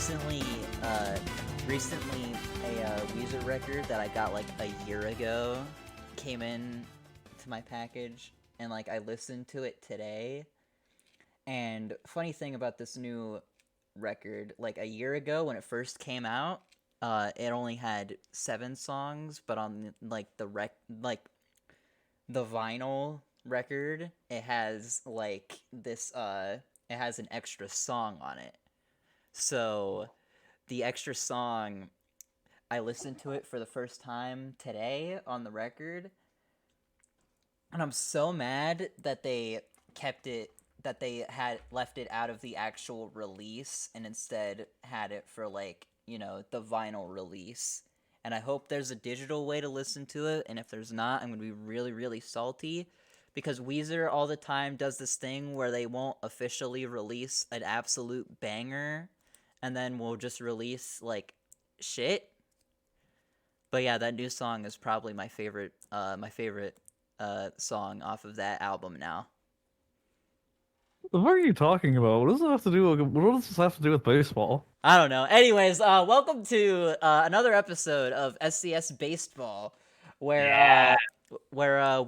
recently, recently a Weezer record that I got like a year ago came in to my package, and like I listened to it today. And funny thing about this new record, like a year ago when it first came out, it only had 7 songs, but on like the vinyl record, it has like this it has an extra song on it. So the extra song, I listened to it for the first time today on the record, and I'm so mad that they kept it, that they had left it out of the actual release and instead had it for like, the vinyl release. And I hope there's a digital way to listen to it, and if there's not, I'm going to be really, really salty, because Weezer all the time does this thing where they won't officially release an absolute banger, and then we'll just release, like, shit. But yeah, that new song is probably my favorite song off of that album now. What are you talking about? What does this have to do with baseball? I don't know. Anyways, welcome to another episode of SCS Baseball, where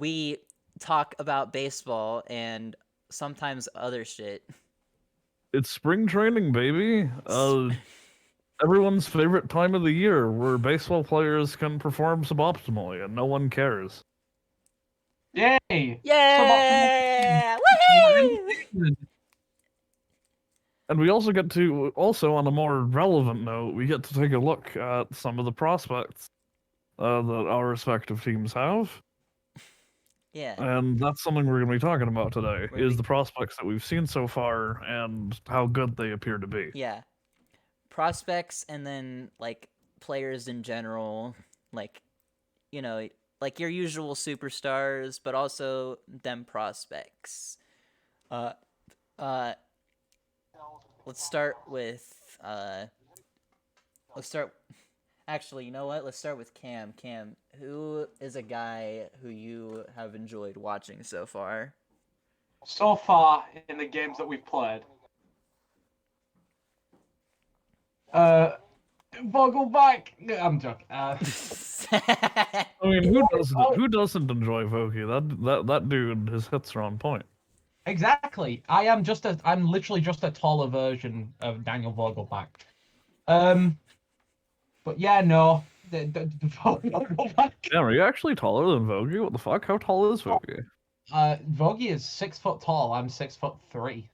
we talk about baseball and sometimes other shit. It's spring training, baby. Everyone's favorite time of the year, where baseball players can perform suboptimally and no one cares. Yay! Yeah! Woohoo! And we also get to, on a more relevant note, we get to take a look at some of the prospects that our respective teams have. Yeah. And that's something we're going to be talking about today, the prospects that we've seen so far and how good they appear to be. Yeah. Prospects, and then, like, players in general, like, like your usual superstars, but also them prospects. Let's start with, actually, you know what? Let's start with Cam. Cam, who is a guy who you have enjoyed watching so far? So far in the games that we've played, Vogelback. I'm joking. I mean, who doesn't enjoy Vogie? That dude, his hits are on point. Exactly. I'm literally just a taller version of Daniel Vogelback. But yeah, no. Vogelback. Damn, are you actually taller than Vogie? What the fuck? How tall is Vogie? Vogie is 6 foot tall. I'm 6'3".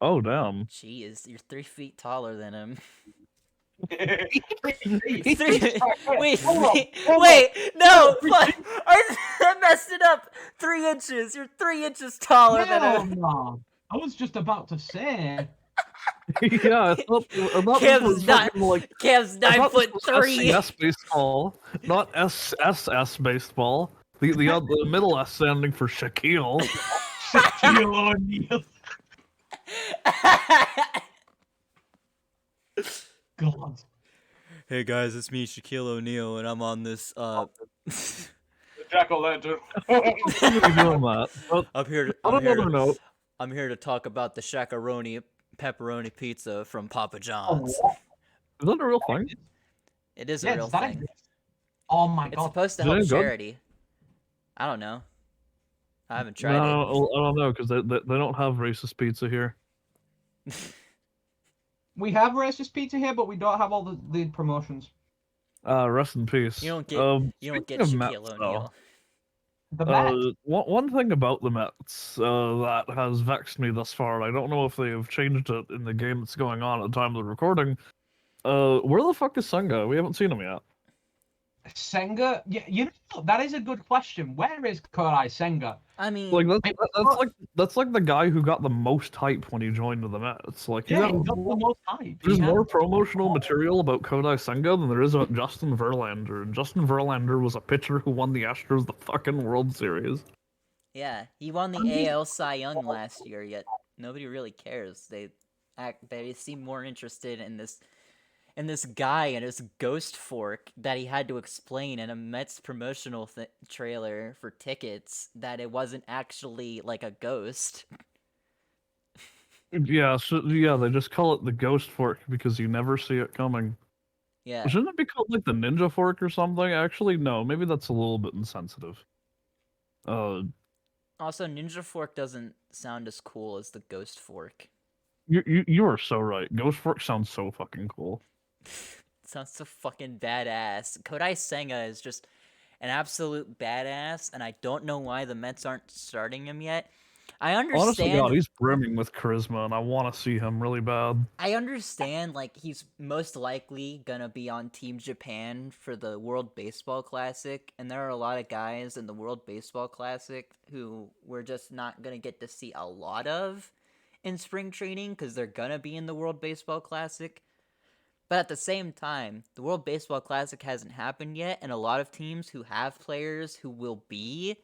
Oh, damn. Jeez, you're 3 feet taller than him. Wait, no! I messed it up! 3 inches! You're 3 inches taller than him! No. I was just about to say. Yeah, I thought Cam's 9'3". SCS Baseball, not SSS Baseball. The middle S standing for Shaquille. Shaquille O'Neal. God. Hey guys, it's me, Shaquille O'Neal, and I'm on this Jack-o'-lantern. I'm here to talk about the Shakaroni pepperoni pizza from Papa John's. Is that a real thing? It is a real thing. Oh my god. It's supposed to help charity. I don't know. I haven't tried it. I don't know, because they don't have racist pizza here. We have racist pizza here, but we don't have all the promotions. Rest in peace. You don't get Shaquille O'Neal. The Mets. One thing about the Mets that has vexed me thus far, I don't know if they have changed it in the game that's going on at the time of the recording. Where the fuck is Senga? We haven't seen him yet. Senga? Yeah, that is a good question. Where is Kodai Senga? I mean, that's like the guy who got the most hype when he joined the Mets. Like, he got the most hype. There's more promotional material about Kodai Senga than there is about Justin Verlander. And Justin Verlander was a pitcher who won the Astros the fucking World Series. Yeah, he won the AL Cy Young last year, yet nobody really cares. They seem more interested in this guy and his ghost fork that he had to explain in a Mets promotional trailer for tickets that it wasn't actually like a ghost. Yeah, so yeah, they just call it the ghost fork because you never see it coming. Yeah. Shouldn't it be called like the ninja fork or something? Actually, no, maybe that's a little bit insensitive. Uh, Also, Ninja Fork doesn't sound as cool as the Ghost Fork. you are so right. Ghost fork sounds so fucking cool. Sounds so fucking badass. Kodai Senga is just an absolute badass, and I don't know why the Mets aren't starting him yet. I Honestly, understand. God, he's brimming with charisma, and I want to see him really bad. I understand. Like he's most likely gonna be on Team Japan for the World Baseball Classic, and there are a lot of guys in the World Baseball Classic who we're just not gonna get to see a lot of in spring training because they're gonna be in the World Baseball Classic. But at the same time, the World Baseball Classic hasn't happened yet, and a lot of teams who have players who will be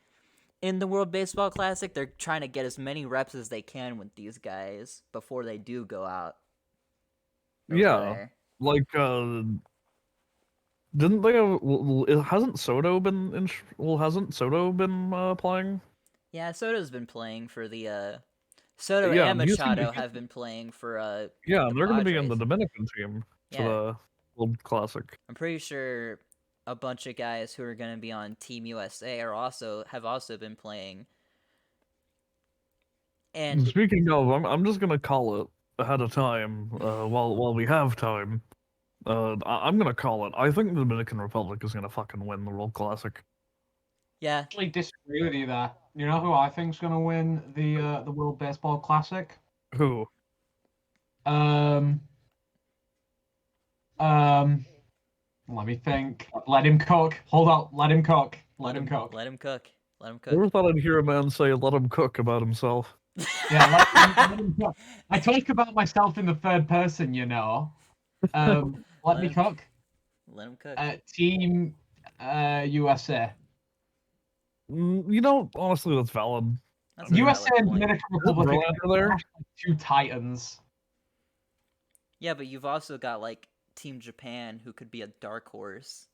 in the World Baseball Classic, they're trying to get as many reps as they can with these guys before they do go out over Yeah, there. like didn't they have? Hasn't Soto been hasn't Soto been playing? Yeah, Soto's been playing for the Soto Yeah, and and he's gonna be Machado have been playing for yeah, the and they're gonna be in the Padres. Dominican team for Yeah, the World Classic. I'm pretty sure a bunch of guys who are going to be on Team USA have also been playing. And Speaking of, I'm just gonna call it ahead of time. While we have time, I'm gonna call it. I think the Dominican Republic is gonna fucking win the World Classic. yeah, Actually, disagree with you there. You know who I think's going to win the World Baseball Classic? Who? Um, um, let me think. Let him cook. Hold up. Let him cook. Let him cook. let him cook. Let him Never cook. thought I'd hear a man say "let him cook" about himself. Yeah, let him cook. I talk about myself in the third person, you know. Let Let me him- cook. Let him cook. Team USA. You know, honestly, that's valid. That's a USA valid and point. Dominican Isn't Republic Verlander there? are two titans. Yeah, but you've also got like Team Japan who could be a dark horse.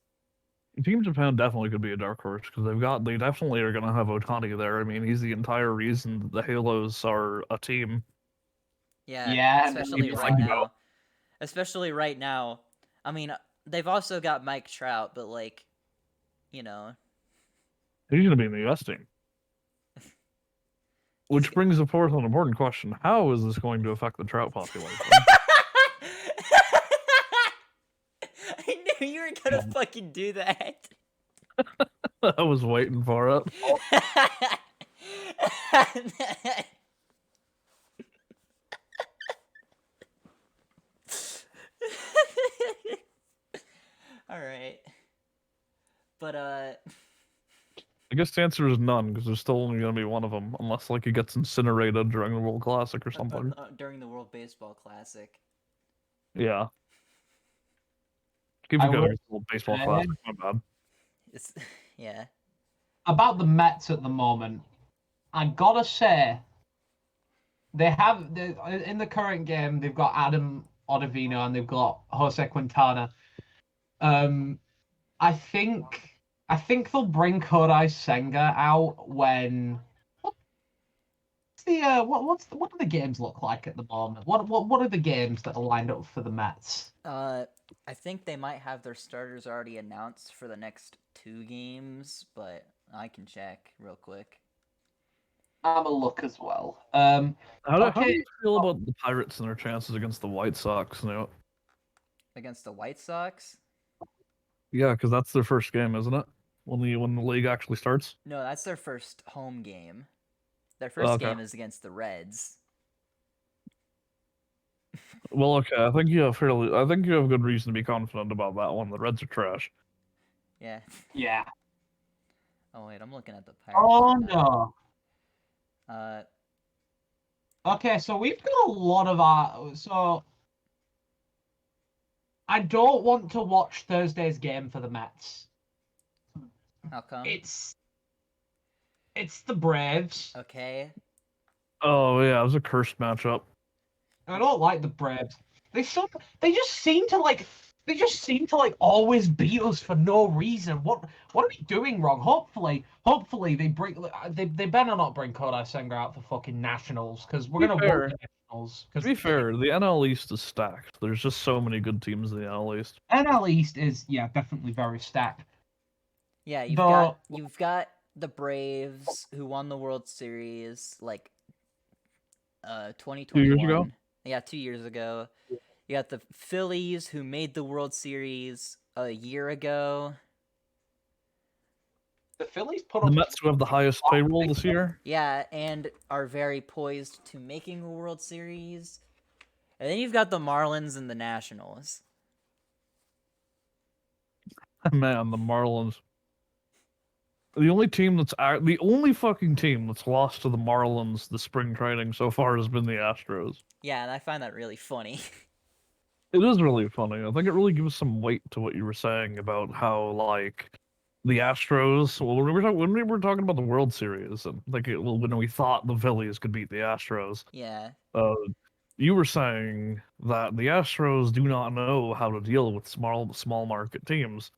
Team Japan definitely could be a dark horse because they definitely are gonna have Otani there. I mean, he's the entire reason that the Halos are a team. Yeah, Yeah, and especially you right think now. Especially right now. I mean, they've also got Mike Trout, but like, you know, He's gonna be in the US team. Which brings forth an important question: how is this going to affect the trout population? I knew you were gonna fucking do that. I was waiting for it. All right. But I guess the answer is none because there's still only gonna be one of them, unless like he gets incinerated during the World Classic or something. during the World Baseball Classic. Yeah. Keep I it going. will It's a little baseball say- classic. My bad. It's yeah. About the Mets at the moment, I gotta say, in the current game they've got Adam Ottavino and they've got Jose Quintana. I think they'll bring Kodai Senga out when what do the games look like at the moment? What are the games that are lined up for the Mets? I think they might have their starters already announced for the next 2 games, but I can check real quick. I'm a look as well. How do Okay. you feel about the Pirates and their chances against the White Sox? You know? Against the White Sox? Yeah, because that's their first game, isn't it? When the league actually starts. No, that's their first home game. Their first Okay. game is against the Reds. Well, okay. I think you have good reason to be confident about that one. The Reds are trash. Yeah. Yeah. Oh wait, I'm looking at the Pirates. Oh right now. no. Okay, so we've got a lot of our. So I don't want to watch Thursday's game for the Mets. How come? It's the Braves. Okay. Oh yeah, it was a cursed matchup. I don't like the Braves. They just seem to like always beat us for no reason. What are we doing wrong? Hopefully they better not bring Kodai Senga out for fucking nationals because we're To gonna be win fair, the Nationals. To be fair, the NL East is stacked. There's just so many good teams in the NL East. NL East is definitely very stacked. Yeah, Though you've got the Braves who won the World Series like 2 years ago? 2021. Yeah, 2 years ago. You got the Phillies who made the World Series a year ago. the Phillies put The up Mets who have the highest payroll this year. Yeah, and are very poised to making a World Series. And then you've got the Marlins and the Nationals. Man, the Marlins. The only fucking team that's lost to the Marlins the spring training so far has been the Astros. Yeah, and I find that really funny. It is really funny. I think it really gives some weight to what you were saying about how like the Astros. Well, when we were talking about the World Series, and like when we thought the Phillies could beat the Astros, Yeah. uh, you were saying that the Astros do not know how to deal with small market teams,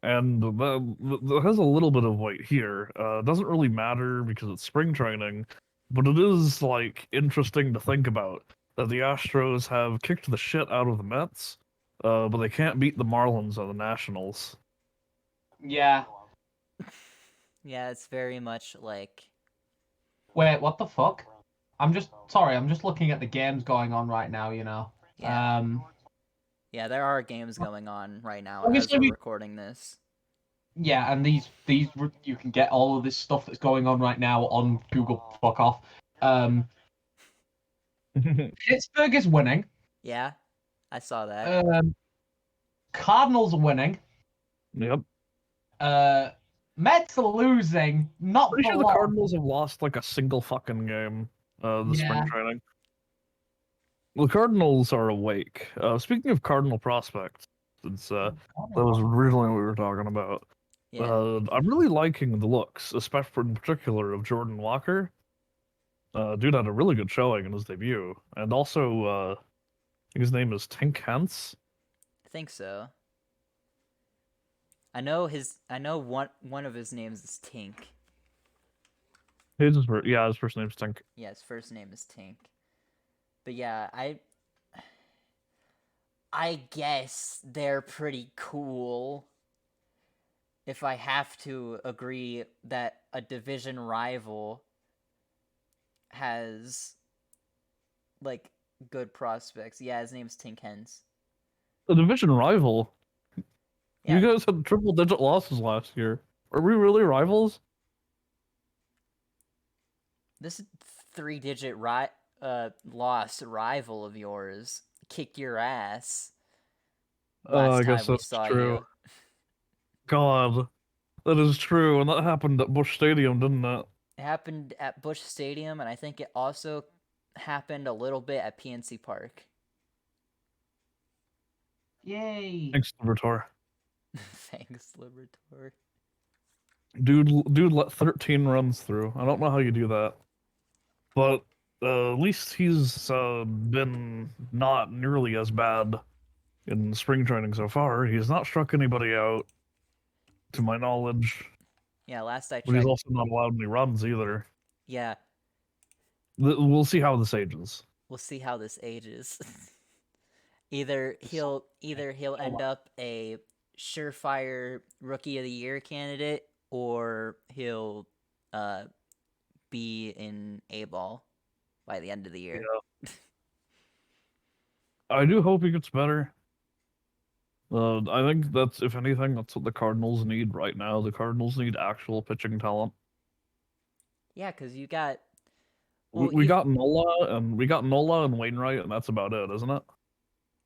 and that has a little bit of weight here. It doesn't really matter because it's spring training, but it is like interesting to think about that the Astros have kicked the shit out of the Mets, but they can't beat the Marlins or the Nationals. Yeah. Yeah, it's very much like Wait, what the fuck? I'm just looking at the games going on right now, you know. Yeah. Yeah, there are games going on right now as Obviously we're we- recording this. Yeah, and these you can get all of this stuff that's going on right now on Google. Fuck off. Pittsburgh is winning. Yeah, I saw that. Cardinals are winning. Yep. Mets are losing. Not Pretty for sure the long. Cardinals have lost like a single fucking game this Yeah. spring training. The Cardinals are awake. Speaking of Cardinal prospects, since that was originally what we were talking about. Yeah. I'm really liking the looks, especially in particular of Jordan Walker. Dude had a really good showing in his debut, and also I think his name is Tink Hence. I think so. I know one of his names is Tink. His first name's Tink. Yeah, his first name is Tink. But yeah, I guess they're pretty cool. If I have to agree that a division rival has like good prospects. Yeah, his name's Tink Hens. The division rival. Yeah. You guys had triple-digit losses last year. Are we really rivals? This 3-digit loss rival of yours kicked your ass last I guess time we that's saw true. you. God, that is true, and that happened at Busch Stadium, didn't it? It happened at Busch Stadium, and I think it also happened a little bit at PNC Park. Yay! Thanks, Libertor. Thanks, Libertor. Dude let 13 runs through. I don't know how you do that. But at least he's been not nearly as bad in spring training so far. He's not struck anybody out, to my knowledge. Yeah, last I checked. But he's also not allowed any runs either. Yeah. We'll see how this ages. We'll see how this ages. either he'll end up a surefire Rookie of the Year candidate, or he'll be in A-ball by the end of the year. Yeah. I do hope he gets better. I think that's, if anything, that's what the Cardinals need right now. The Cardinals need actual pitching talent. Yeah, because you got... we got Nola and Wainwright, and that's about it, isn't it?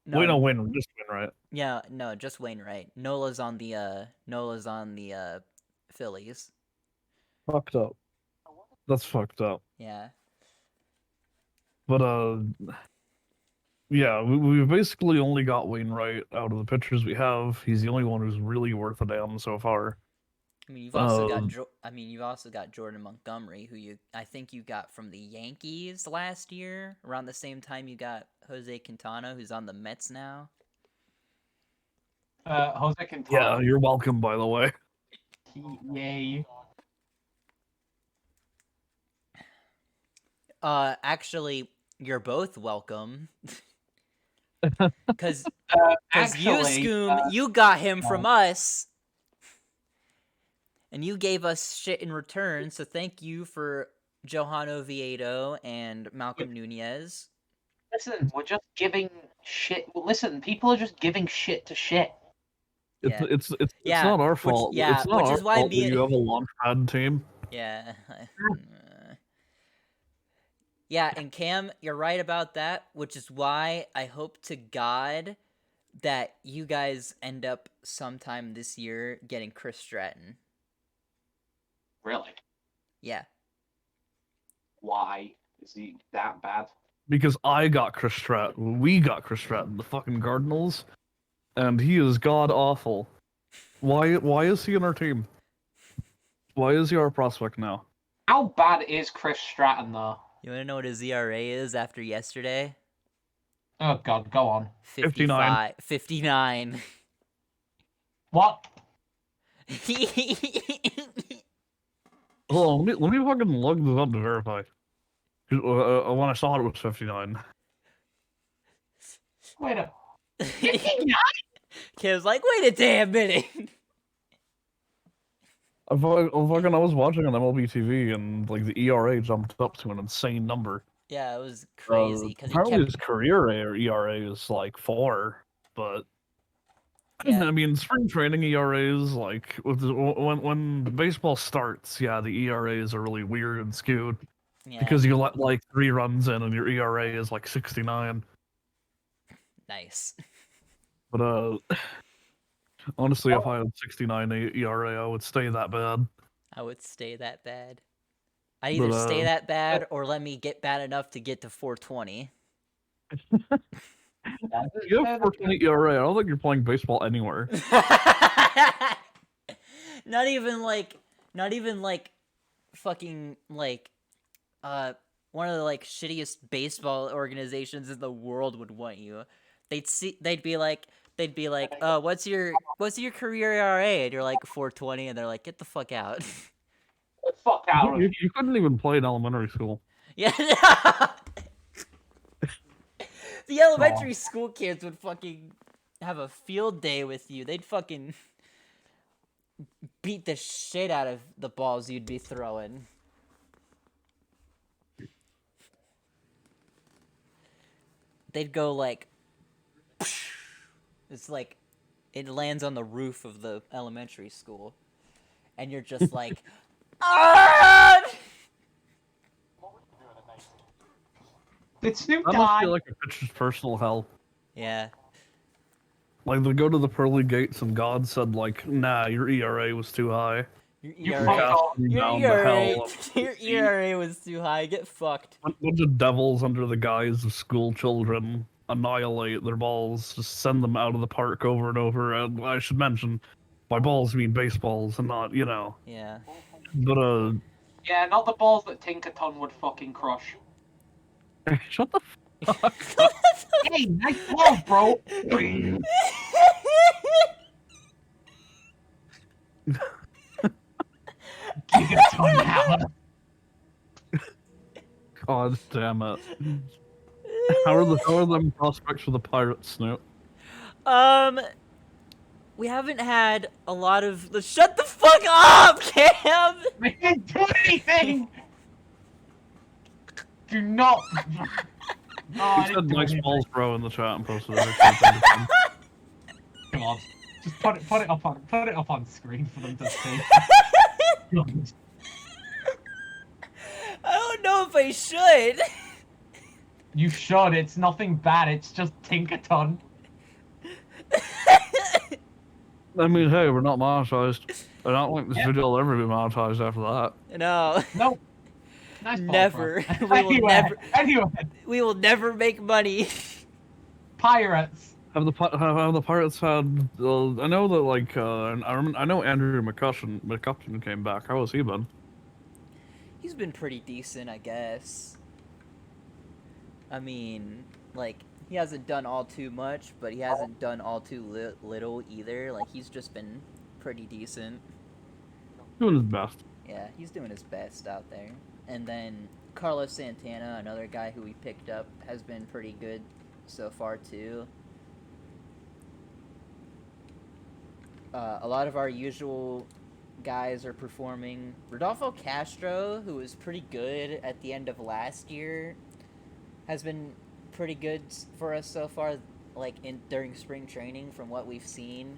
No, Wait, no, just Wainwright. Yeah, no, just Wainwright. Nola's on the Phillies. Fucked up. That's fucked up. Yeah. But yeah, we've basically only got Wainwright out of the pitchers we have. He's the only one who's really worth a damn so far. I mean, you've also got Jordan Montgomery, who I think you got from the Yankees last year, around the same time you got Jose Quintana, who's on the Mets now. Jose Quintana. Yeah, you're welcome, by the way. Yay. Actually, you're both welcome. Cause you, Actually, Scoom, you got him from us. And you gave us shit in return, so thank you for Johan Oviedo and Malcolm Nunez. listen, we're just giving shit. Listen, people are just giving shit to shit. Yeah. It's Yeah, not our which- fault. yeah, It's not which our is why fault that me- you have a launchpad team. Yeah. Yeah, and Cam, you're right about that, which is why I hope to God that you guys end up sometime this year getting Chris Stratton. Really? Yeah. Why is he that bad? Because I got Chris Stratton. We got Chris Stratton, the fucking Cardinals, and he is god awful. Why is he in our team? Why is he our prospect now? How bad is Chris Stratton though? You want to know what his ERA is after yesterday? Oh God, go on. 55. 59. What? Hold on, let me fucking lug this up to verify. 'Cause, when I saw it, it was 59. Wait a. Kim's like, wait a damn minute. I was watching on MLB TV and like the ERA jumped up to an insane number. Yeah, it was crazy because he Apparently kept. his career ERA is like 4, but Yeah. I mean spring training ERAs like when baseball starts, yeah, the ERAs are really weird and skewed Yeah, because you let like 3 runs in and your ERA is like 69. nice. But honestly, if I had 69 ERA, I would stay that bad. I would stay that bad. I'd either But, stay that bad or let me get bad enough to get to 420. You have 420 ERA. I don't think you're playing baseball anywhere. not even like fucking like one of the like shittiest baseball organizations in the world would want you. They'd be like what's your career ERA? And you're like 420 and they're like, get the fuck out. Fuck out. You couldn't even play in elementary school. Yeah. The elementary school kids would fucking have a field day with you. They'd fucking beat the shit out of the balls you'd be throwing. They'd go like, it's like, it lands on the roof of the elementary school, and you're just like, ah! Did Snoop That must die? be like a pitcher's personal hell. Yeah. Like they go to the pearly gates and God said like, nah, your ERA was too high. Your fucked ERA, off. Down the hell. your ERA was too high. Get fucked. A bunch of devils under the guise of school children annihilate their balls, just send them out of the park over and over. And I should mention, by balls I mean baseballs and not, Yeah. But Yeah, not the balls that Tinkerton would fucking crush. shut the fuck. Hey, nice balls, bro. Gigaton hammer. God damn it. How are them prospects for the Pirates, Snoop? We haven't had a lot of. Shut the fuck up, Cam. I didn't do anything. Do not. No, I He didn't said do nice anything. balls, bro, in the chat and posted it. Come on, just put it up on screen for them to see. I don't know if I should. You should. It's nothing bad. It's just Tinkerton. I mean, hey, we're not monetized. I don't think this video will ever be monetized after that. No. No. Nice balls, Never. bro. We will never. Anyway, We will never make money. Pirates. Have the Pirates had? I know that like I know Andrew McCutcheon came back. How has he been? He's been pretty decent, I guess. I mean, like, he hasn't done all too much, but he hasn't done all too little either. Like, he's just been pretty decent. Doing his best. Yeah, he's doing his best out there. And then Carlos Santana, another guy who we picked up, has been pretty good so far too. A lot of our usual guys are performing. Rodolfo Castro, who was pretty good at the end of last year, has been pretty good for us so far, like during spring training from what we've seen.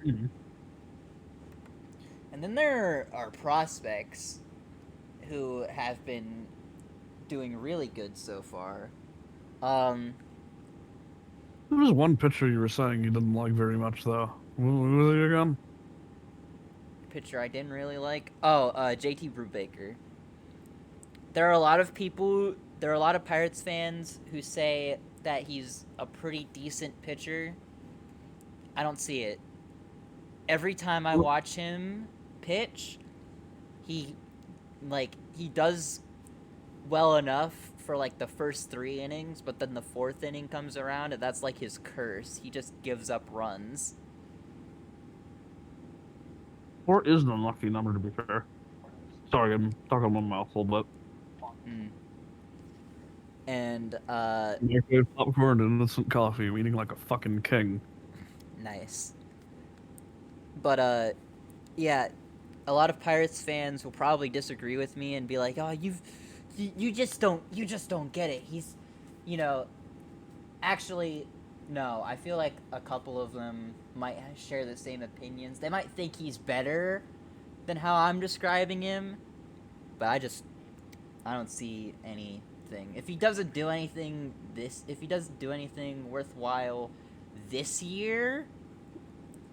Mm-hmm. And then there are prospects who have been doing really good so far. There was one pitcher you were saying you didn't like very much, though. Who was he again? Pitcher I didn't really like. JT Brubaker. There are a lot of people. There are a lot of Pirates fans who say that he's a pretty decent pitcher. I don't see it. Every time I watch him pitch, he does well enough for like the first 3 innings, but then the 4th inning comes around and that's like his curse. He just gives up runs. 4 is an unlucky number, to be fair. Sorry, I'm talking my mouth a little bit. And Microwave popcorn and instant coffee, eating like a fucking king. nice. But yeah, a lot of Pirates fans will probably disagree with me and be like, "Oh, you just don't get it." He's, actually, no. I feel like a couple of them might share the same opinions. They might think he's better than how I'm describing him, but I don't see anything. If he doesn't do anything worthwhile this year,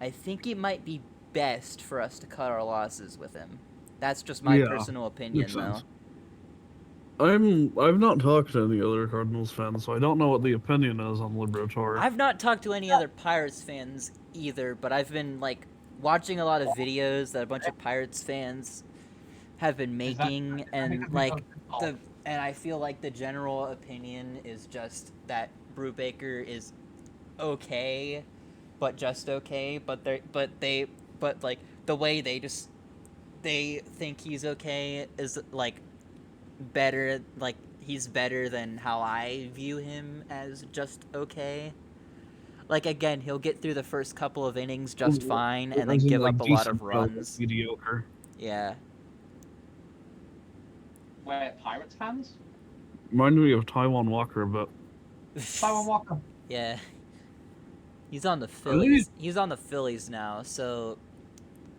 I think it might be best for us to cut our losses with him. That's just my personal opinion, though. I've not talked to any other Cardinals fans, so I don't know what the opinion is on Liberatore. I've not talked to any other Pirates fans either, but I've been watching a lot of videos that a bunch of Pirates fans have been making, and I feel like the general opinion is just that Brubaker is okay, but just okay. But the way they think he's okay is better. He's better than how I view him as just okay. Again, he'll get through the first couple of innings just fine, and then give up a lot of runs. Mediocre. Yeah. We're Pirates fans? Reminded me of Taiwan Walker, but Taiwan Walker. Yeah. He's on the Phillies. He's on the Phillies now, so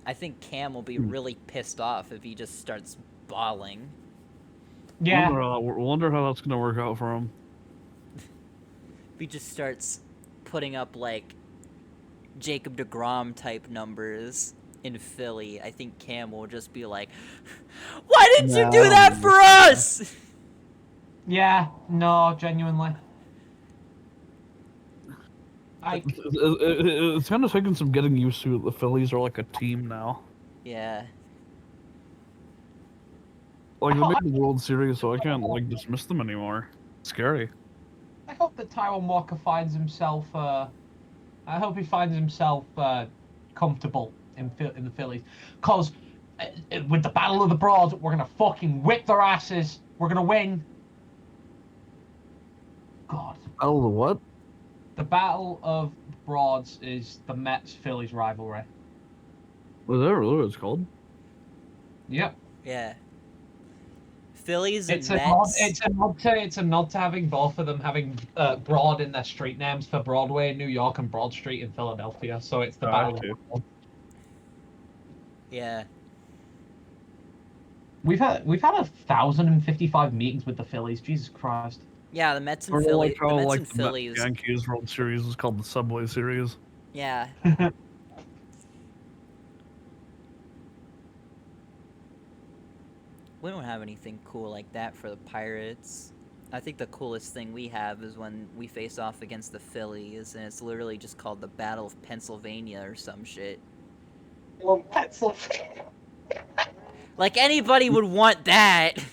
I think Cam will be really pissed off if he just starts bawling. Yeah. Wonder how that's gonna work out for him. If he just starts putting up Jacob deGrom type numbers in Philly, I think Cam will just be like, "Why didn't you do that for us?" Yeah, no, genuinely. It's kind of taking some getting used to. The Phillies are like a team now. Yeah. They made the World Series, so I can't dismiss them anymore. It's scary. I hope that Taiwan Walker finds himself. I hope he finds himself comfortable in the Phillies, cause with the Battle of the Broads, we're gonna fucking whip their asses. We're gonna win. God. Battle of the what? The Battle of Broads is the Mets-Phillies rivalry. Was that really what it's called? Yep. Yeah. Phillies and It's Mets. it's a nod to having both of them having Broad in their street names for Broadway in New York and Broad Street in Philadelphia. So it's the Battle of the Broads. Yeah. We've had 1,055 meetings with the Phillies. Jesus Christ. Yeah, the Mets and Phillies. The Mets and The Phillies. Yankees World Series was called the Subway Series. Yeah. We don't have anything cool like that for the Pirates. I think the coolest thing we have is when we face off against the Phillies, and it's literally just called the Battle of Pennsylvania or some shit. Well, Pennsylvania. Anybody would want that.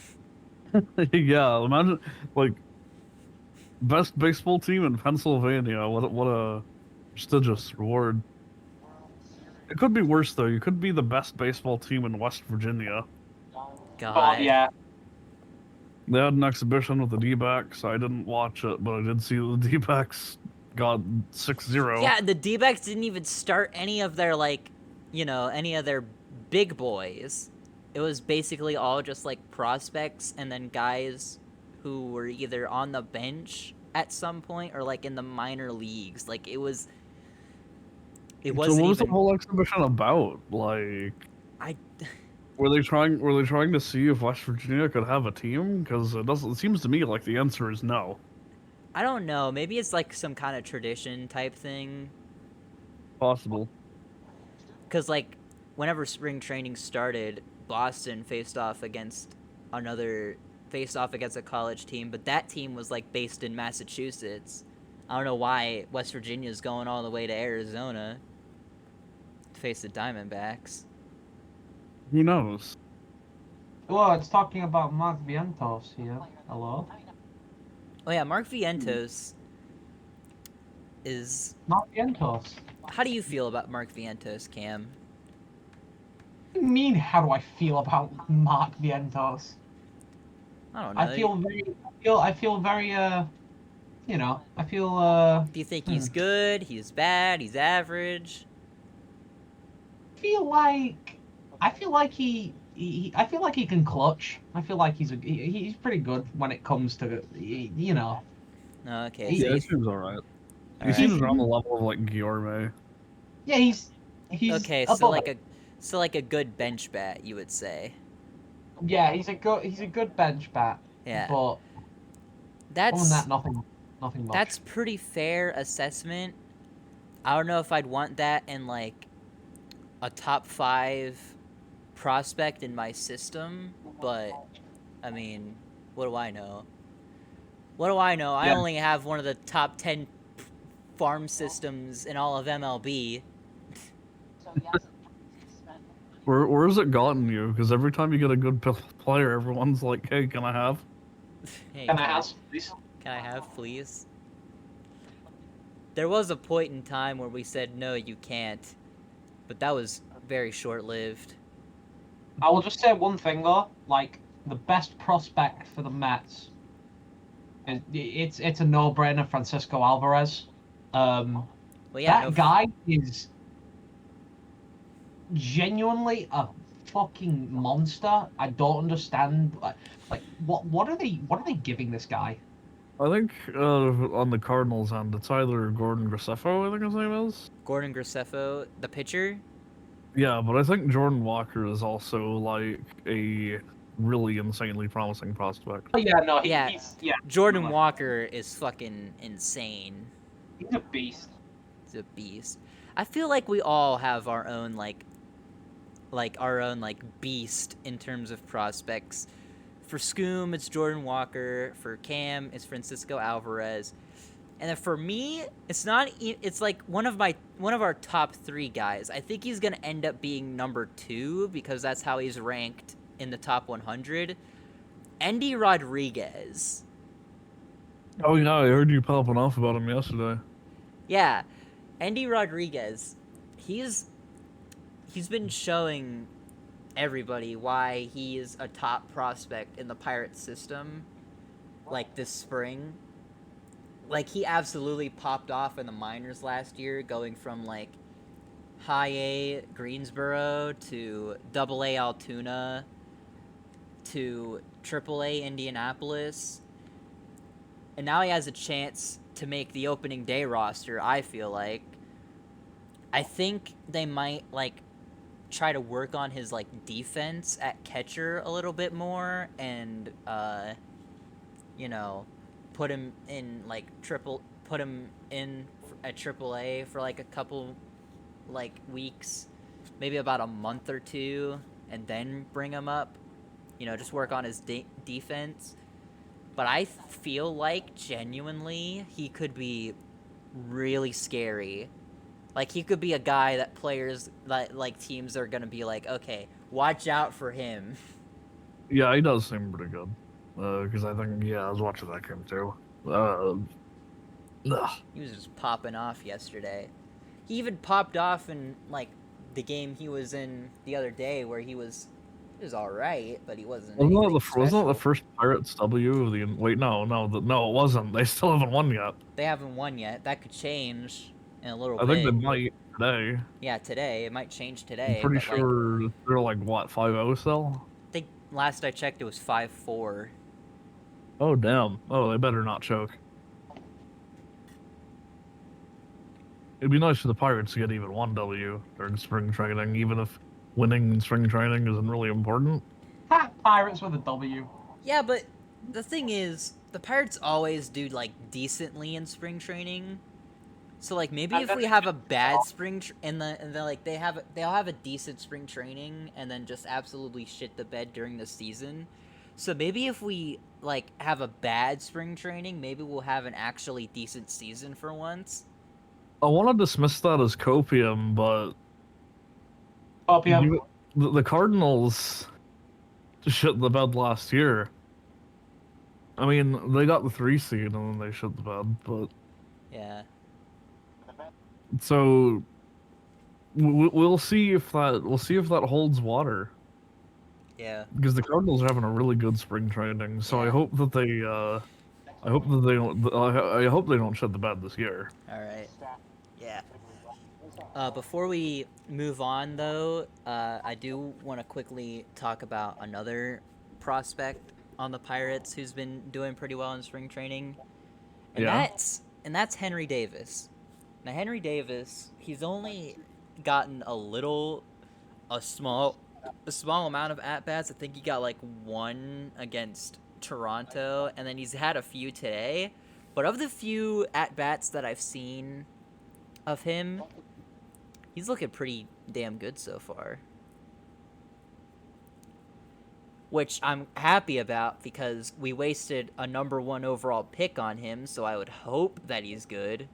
Yeah, imagine best baseball team in Pennsylvania. What a prestigious reward. It could be worse though. You could be the best baseball team in West Virginia. God. Yeah. They had an exhibition with the D-backs. I didn't watch it, but I did see the D-backs got 6-0. Yeah, the D-backs didn't even start any of their like, any of their big boys. It was basically all just like prospects and then guys who were either on the bench at some point or like in the minor leagues. Like it wasn't So what was even the whole exhibition about? Like, I were they trying to see if West Virginia could have a team? Because it seems to me like the answer is no. I don't know. Maybe it's like some kind of tradition type thing. Possible. Because, like, whenever spring training started, Boston faced off against a college team, but that team was, like, based in Massachusetts. I don't know why West Virginia's going all the way to Arizona to face the Diamondbacks. Who knows? Well, it's talking about Mark Vientos here. Hello? Oh, yeah, Mark Vientos is... Mark Vientos. How do you feel about Mark Vientos, Cam? What do you mean, how do I feel about Mark Vientos? I don't know. I feel very, I feel, Do you think he's good, he's bad, he's average? I feel like he can clutch. I feel like he's pretty good when it comes to, Oh, okay, He- so Yeah, he he's, seems alright. He alright. seems around the level of like Guillorme. Yeah, he's Okay, above so like a good bench bat, you would say. Yeah, he's a good bench bat. Yeah. But other That's than that, nothing much. that's pretty fair assessment. I don't know if I'd want that in like a top 5 prospect in my system, but I mean, what do I know? What do I know? I Yeah. only have one of the top 10 farm systems in all of MLB. Where has it gotten you? Because every time you get a good player, everyone's like, "Hey, can I have?" Hey, Can I ask, please? Can I have, please? There was a point in time where we said, no, you can't. But that was very short-lived. I will just say one thing though. Like the best prospect for the Mets, it's a no-brainer. Francisco Alvarez. Well, yeah, That guy is genuinely a fucking monster. I don't understand. Like what are they giving this guy? I think on the Cardinals end, it's either Gordon Graceffo, I think his name is. Gordon Graceffo, the pitcher. Yeah, but I think Jordan Walker is also like a really insanely promising prospect. Oh, yeah, no, Yeah. he's Jordan Walker is fucking insane. he's a beast. He's a beast. I feel like we all have our own like beast in terms of prospects. For Scoom, it's Jordan Walker. For Cam, it's Francisco Alvarez. And then for me, it's not. It's like one of our top 3 guys. I think he's gonna end up being number 2 because that's how he's ranked in the top 100. Endy Rodriguez. Oh yeah, I heard you popping off about him yesterday. Yeah, Endy Rodriguez. He's been showing everybody why he is a top prospect in the Pirates system, like this spring. Like, he absolutely popped off in the minors last year, going from, like, high A Greensboro to double A Altoona to triple A Indianapolis. And now he has a chance to make the opening day roster, I feel like. I think they might, like, try to work on his, like, defense at catcher a little bit more and, put him in at AAA for like a couple like weeks, maybe about a month or 2, and then bring him up. Just work on his defense. But I feel like genuinely he could be really scary. Like, he could be a guy that players like teams are gonna be like, okay, watch out for him. Yeah, he does seem pretty good. Because I think, I was watching that game too. He was just popping off yesterday. He even popped off in, like, the game he was in the other day where he was He was all right, but he wasn't Wasn't that anything wasn't that the special. first Pirates W of the wait no it wasn't. They still haven't won yet. They haven't won yet. That could change in a little I think they bit. might today. Yeah, today it might change I'm today, pretty but like sure they're like what 5-0 still. I think last I checked it was 5-4. Oh damn! Oh, they better not choke. It'd be nice for the Pirates to get even one W during spring training, even if winning in spring training isn't really important. Ha! Pirates with a W. Yeah, but the thing is, the Pirates always do like decently in spring training. So like maybe if we have a bad spring and then like they'll have a decent spring training and then just absolutely shit the bed during the season. So maybe if we like have a bad spring training, maybe we'll have an actually decent season for once. I want to dismiss that as copium, but Opium. the Cardinals shit the bed last year. I mean, they got the 3 seed and then they shit the bed, but Yeah. so we'll see if that holds water. Yeah. Because the Cardinals are having a really good spring training, so Yeah. I hope that they I hope they don't shit the bed this year. All right. Yeah. Before we move on, though, I do want to quickly talk about another prospect on the Pirates who's been doing pretty well in spring training, and Yeah. that's Henry Davis. Now, Henry Davis, he's only gotten a small amount of at bats. I think he got like one against Toronto, and then he's had a few today. But of the few at bats that I've seen of him, he's looking pretty damn good so far. Which I'm happy about because we wasted a #1 overall pick on him, so I would hope that he's good.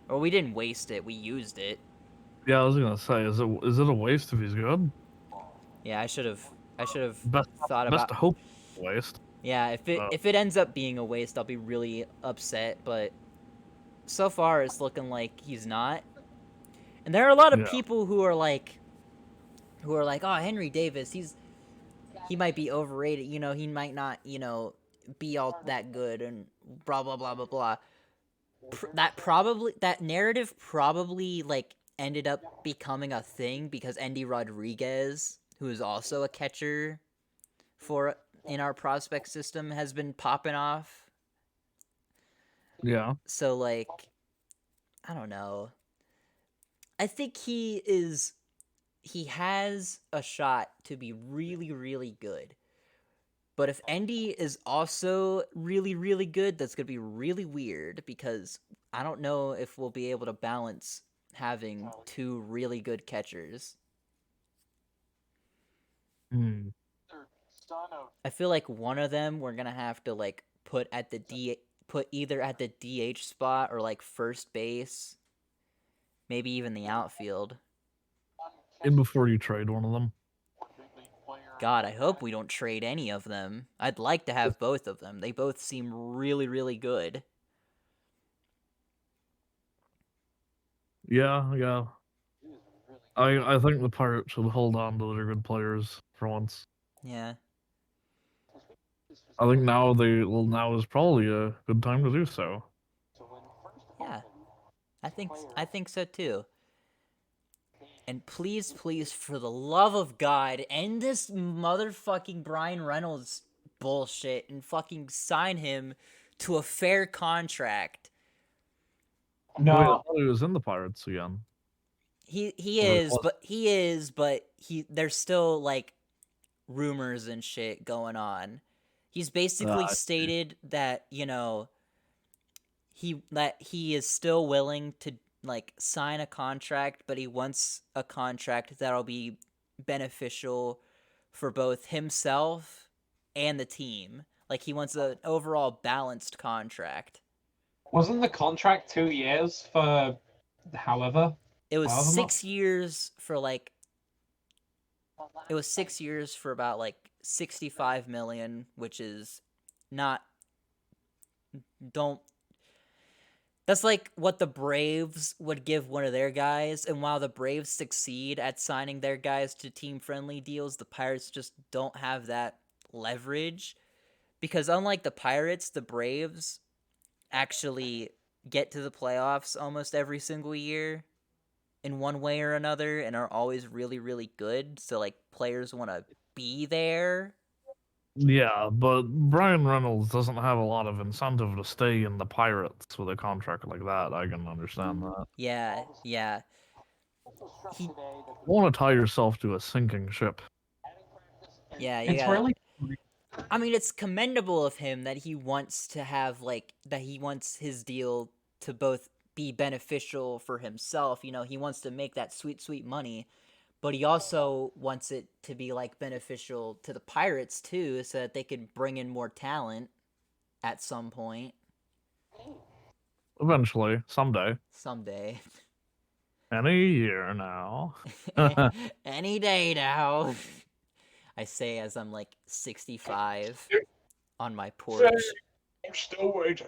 Or we didn't waste it, we used it. Yeah, I was gonna say, is it a waste if he's good? Yeah, I should have Best thought best about. to hope it's a waste. Yeah, if it ends up being a waste, I'll be really upset, but so far it's looking like he's not. And there are a lot of Yeah. people who are like "Oh, Henry Davis, he might be overrated, you know, he might not, you know, be all that good and blah blah blah blah blah." That narrative probably like ended up becoming a thing because Andy Rodriguez, who is also a catcher for in our prospect system, has been popping off. Yeah. So like, I don't know. I think he has a shot to be really really good. But if Andy is also really really good, that's going to be really weird because I don't know if we'll be able to balance having two really good catchers. Hmm. I feel like one of them we're going to have to like put either at the DH spot or like first base, maybe even the outfield. In before you trade one of them. God, I hope we don't trade any of them. I'd like to have both of them. They both seem really, really good. Yeah, yeah. I think the Pirates should hold on to their good players for once. Yeah. I think now is probably a good time to do so. Yeah. I think so too. And please, please, for the love of God, end this motherfucking Brian Reynolds bullshit and fucking sign him to a fair contract. Wait, I No. thought he was in the Pirates again. He Or is, was- but there's still like rumors and shit going on. He's basically I see. stated that, you know, he is still willing to like sign a contract, but he wants a contract that'll be beneficial for both himself and the team. Like he wants an overall balanced contract. Wasn't the contract 2 years for however? It was However much? 6 years for like it was 6 years for about like 65 million, which is not don't That's like what the Braves would give one of their guys, and while the Braves succeed at signing their guys to team-friendly deals, the Pirates just don't have that leverage. Because unlike the Pirates, the Braves actually get to the playoffs almost every single year in one way or another and are always really, really good. So, like, players want to be there. Yeah, but Brian Reynolds doesn't have a lot of incentive to stay in the Pirates with a contract like that. I can understand that. Yeah, yeah. He, You want to tie yourself to a sinking ship. yeah, you It's gotta. really I mean, it's commendable of him that he wants to have, like, that he wants his deal to both be beneficial for himself. You know, he wants to make that sweet, sweet money, but he also wants it to be, like, beneficial to the Pirates, too, so that they can bring in more talent at some point, Eventually, someday. someday. Any year now. Any day now. I say as I'm, like, 65 on my porch. I'm still waiting.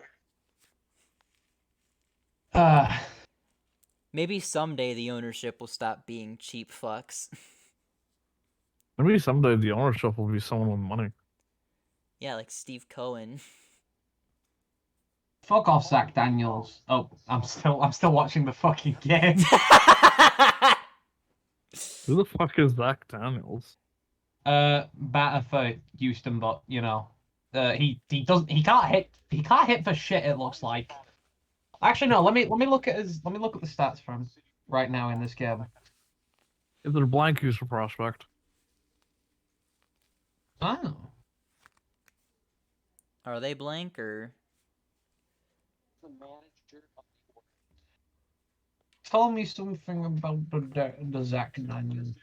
Maybe someday the ownership will stop being cheap fucks. Maybe someday the ownership will be someone with money. Yeah, like Steve Cohen. Fuck off, Zach Daniels. Oh, I'm still watching the fucking game. Who the fuck is Zach Daniels? Batter for Houston, but you know, he can't hit for shit. It looks like. Actually, no. Let me look at the stats for him right now in this game. Is there blank use for prospect? Oh. Are they blank or? Tell me something about the Zach Daniels.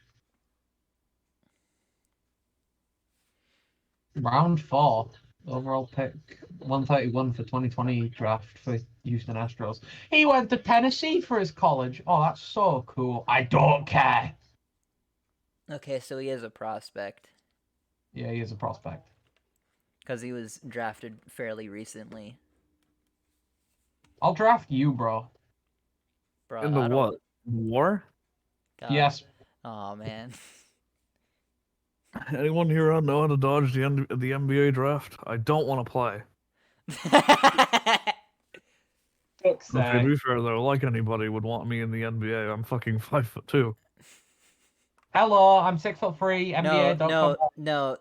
Round 4, overall pick 131 for 2020 draft for Houston Astros. He went to Tennessee for his college. Oh, that's so cool. I don't care. Okay, so he is a prospect. Yeah, he is a prospect. Because he was drafted fairly recently. I'll draft you, bro. Bro, In the I don't... what? War? God. Yes. Oh, man. Anyone here know how to dodge the NBA draft? I don't want to play. Fuck's Okay, to sake. be fair though, like anybody would want me in the NBA, I'm fucking 5'2". Hello, I'm 6'3", no, NBA.com. no.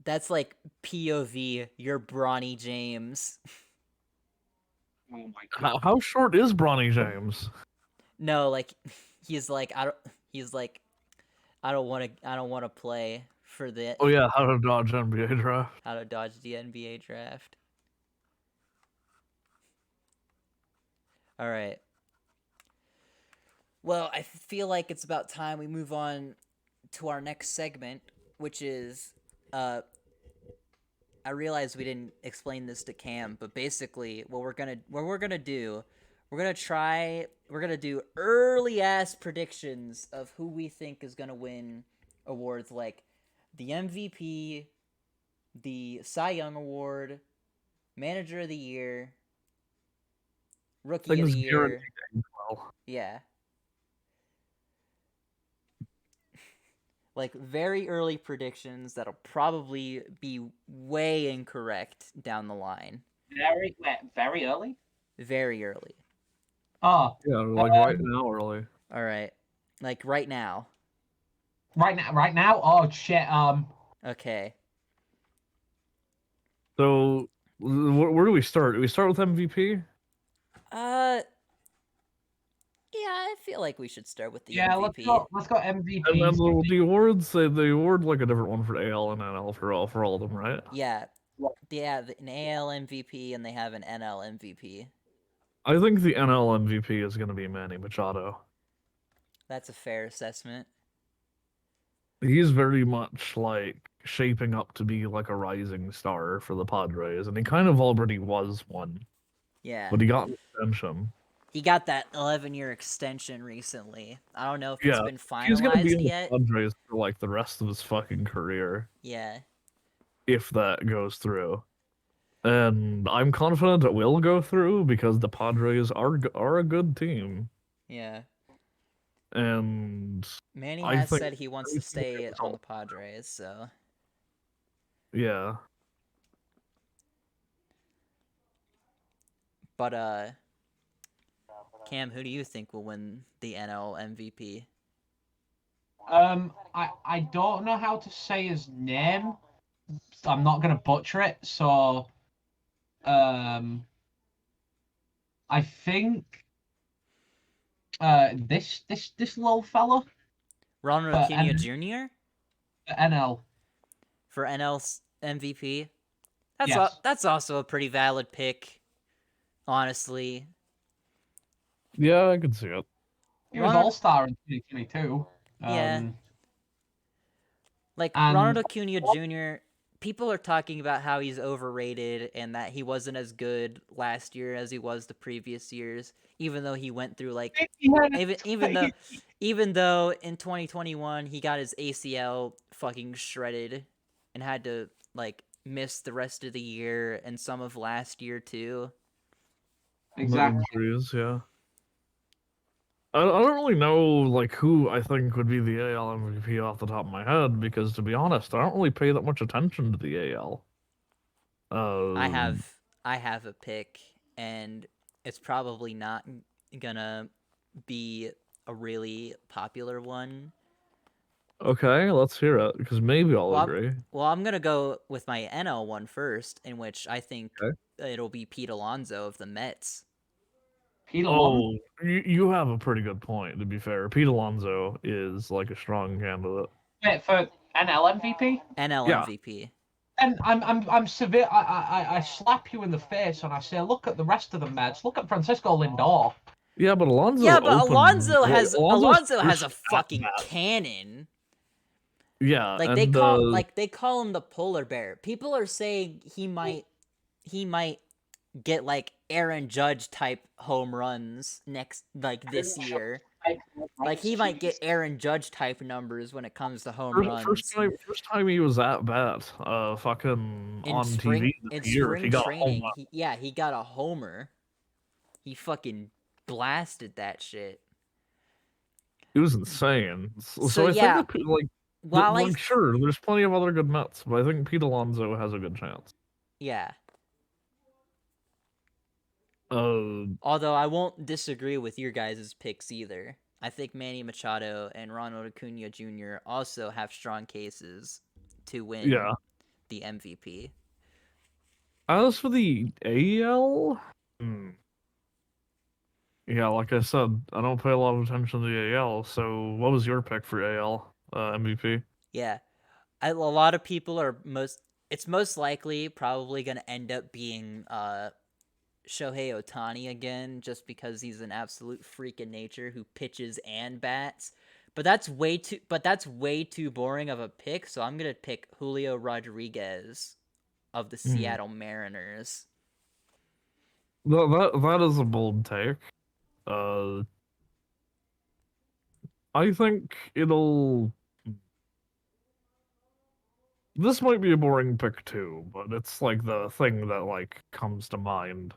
That's like POV. You're Bronny James. Oh my god. How short is Bronny James? No, like he's like I don't want to play for the Oh yeah, how to dodge NBA draft. how to dodge the NBA draft. All right. Well, I feel like it's about time we move on to our next segment, which is I realize we didn't explain this to Cam, but basically what we're gonna do, we're gonna do early ass predictions of who we think is gonna win awards like the MVP, the Cy Young Award, Manager of the Year, Rookie of Things the Year. guaranteed well. Yeah. Like very early predictions that'll probably be way incorrect down the line. Very early? Very early. Oh. Yeah, like right now, really. All right. Like right now. Right now? Oh shit. Okay. So, where do we start? Do we start with MVP? Yeah, I feel like we should start with the Yeah, MVP. let's go MVP. And then the awards, they award like a different one for AL and NL for all of them, right? Yeah. They have an AL MVP and they have an NL MVP. I think the NL MVP is going to be Manny Machado. That's a fair assessment. He's very much like shaping up to be like a rising star for the Padres, and he kind of already was one. Yeah. But he got an extension. He got that 11-year extension recently. I don't know if it's been He's gonna be finalized in yet. the Padres for like the rest of his fucking career. Yeah. If that goes through. And I'm confident it will go through because the Padres are a good team. Yeah. And Manny I has think said he wants to stay on the Padres, so yeah. but Cam, who do you think will win the NL MVP? I don't know how to say his name. I'm not gonna butcher it, so I think this little fella Ronald for Acuna Jr. NL. for NL's MVP. Yes, That's also a pretty valid pick, honestly. Yeah, I can see it. he was Ronald, All-Star in 2022. yeah, like Ronald And Acuna Jr. People are talking about how he's overrated and that he wasn't as good last year as he was the previous years, even though he went through like even though even though in 2021 he got his ACL fucking shredded and had to like miss the rest of the year and some of last year too. The exactly. injuries, yeah. I don't really know like who I think would be the AL MVP off the top of my head because to be honest, I don't really pay that much attention to the AL. I Um, have I have a pick and it's probably not gonna be a really popular one. okay, let's hear it because maybe I'll Well, agree. I'm gonna go with my NL one first, in which I think Okay. it'll be Pete Alonso of the Mets. Pete Alonso. Oh, you have a pretty good point, to be fair. Pete Alonso is like a strong candidate. Wait, for NL MVP. NL Yeah. MVP. And I'm severe. I slap you in the face and I say, look at the rest of the Mets. Look at Francisco Lindor. Yeah, but Alonso Yeah, but opened Alonso's Alonso has a first at fucking bat. cannon. Yeah, Like and they call him the polar bear. People are saying he might get like Aaron Judge type home runs next like this year. Like he might get Aaron Judge type numbers when it comes to home runs. first time he was at bat, fucking on TV In this year, he spring got a home training, run. he got a homer. He fucking blasted that shit. It was insane. So, So so I think yeah, that like while I like sure, there's plenty of other good Mets, but I think Pete Alonso has a good chance. yeah, Uh, although I won't disagree with your guys' picks either. I think Manny Machado and Ronald Acuna Jr. also have strong cases to win yeah. the MVP. As for the AL, yeah, like I said, I don't pay a lot of attention to the AL. So, what was your pick for AL MVP? Yeah, a lot of people are it's most likely probably going to end up being Shohei Ohtani again, just because he's an absolute freak in nature who pitches and bats. But that's way too boring of a pick, so I'm gonna pick Julio Rodriguez of the Hmm. Seattle Mariners. That is a bold take. Uh, I think it'll. This might be a boring pick too, but it's like the thing that like comes to mind.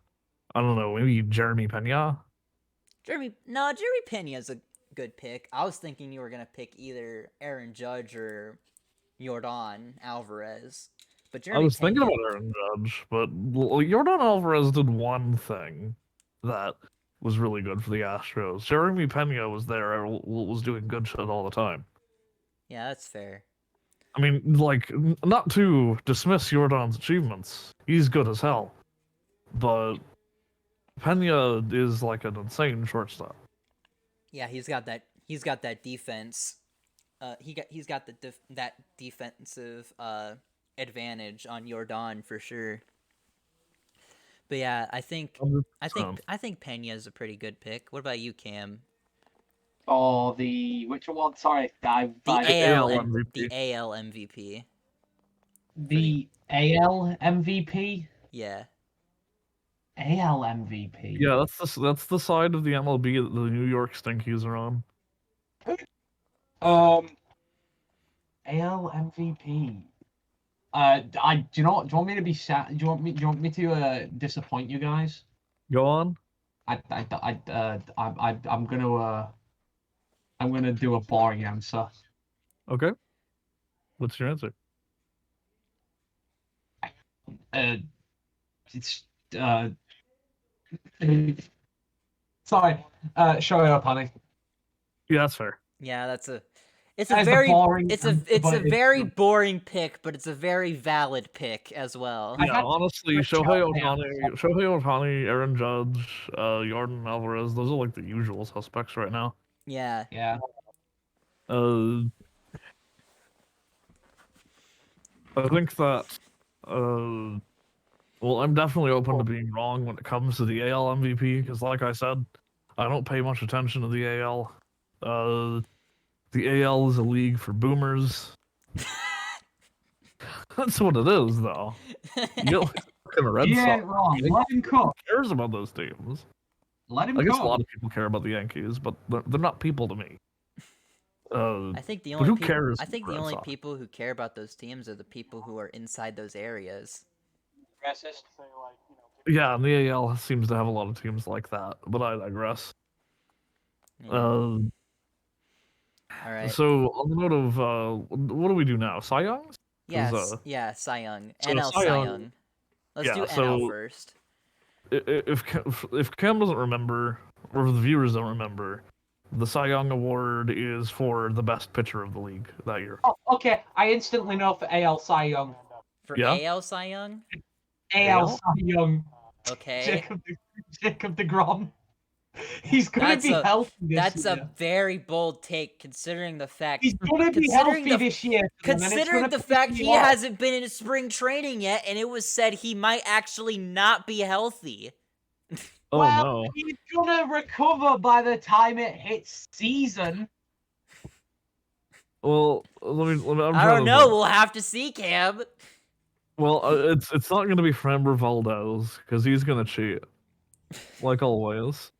I don't know, maybe Jeremy Pena. Jeremy Pena's a good pick. I was thinking you were gonna pick either Aaron Judge or Jordan Alvarez, but I Jeremy was thinking Pena. about Aaron Judge, but Jordan Alvarez did one thing that was really good for the Astros. Jeremy Pena was there, was doing good shit all the time. Yeah, that's fair. I mean, like, not to dismiss Jordan's achievements, he's good as hell, but Pena is like an insane shortstop. Yeah, he's got that. He's got that defense. He's got that defensive advantage on Jordan for sure. But yeah, I think Pena's a pretty good pick. What about you, Cam? Or the which one? Sorry, The AL the MVP. AL MVP for the the AL MVP. yeah. AL MVP. Yeah, that's the side of the MLB that the New York Stinkies are on. Um, AL MVP. Do you know what? Do you want me to be sad? Do you want me to disappoint you guys? Go on. I'm gonna do a boring answer. Okay. What's your answer? It's sorry. Show it up, honey. Yeah, that's fair. Yeah, it's a That is a very boring it's a answer, it's a but very boring pick, but it's a very valid pick as well. I Yeah, had to honestly, switch out my Shohei Ohtani, Aaron Judge, Jordan Alvarez, those are like the usual suspects right now. Yeah. Yeah. I think that, well, I'm definitely open to being wrong when it comes to the AL MVP, because like I said, I don't pay much attention to the AL. The AL is a league for boomers. That's what it is, though. You get like fucking Red He Sox. ain't wrong. Let him Who cook. cares about those teams? Let him I guess a cook. lot of people care about the Yankees, but they're not people to me. I think the But only who peop- cares I think about the Red only Sox? people who care about those teams are the people who are inside those areas. Racist. Yeah, and the AL seems to have a lot of teams like that, but I digress. Yeah. Uh, All right. So on the note of what do we do now? Cy Youngs? 'Cause, Yes. Yeah. Cy Young. so NL Cy Cy Young- Young. Let's yeah, do NL so- first. if Cam doesn't remember, or if the viewers don't remember, the Cy Young Award is for the best pitcher of the league that year. Oh, okay. I instantly know for AL Cy Young. For Yeah? AL Cy Young. AL Cy Young. Okay. Jacob DeGrom. He's gonna be healthy this That's year. a very bold take, considering the fact. He's gonna be considering healthy the- this year. Considering the fact he hasn't been in spring training yet, and it was said he might actually not be healthy. Oh well, no! he's gonna recover by the time it hits season. Well, let me. I'm I trying don't to know. think. We'll have to see, Cam. Well, it's not going to be Framber Valdez because he's going to cheat, like always.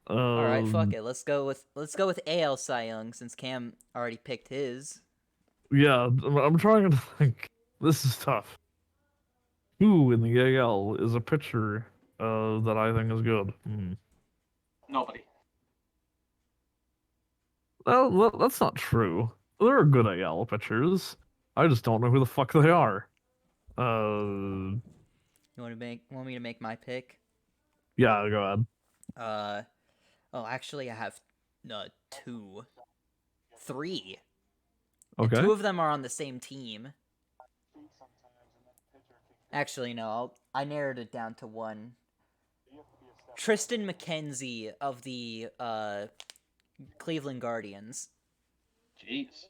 All right, fuck it. Let's go with AL Cy Young since Cam already picked his. Yeah, I'm trying to think. This is tough. Who in the AL is a pitcher that I think is good? Nobody. Well, that's not true. There are good AL pitchers. I just don't know who the fuck they are. You want me to make my pick? Yeah, go ahead. Oh, actually, I have two, three. Okay. And two of them are on the same team. Actually, no. I narrowed it down to one. Tristan McKenzie of the Cleveland Guardians. Jeez.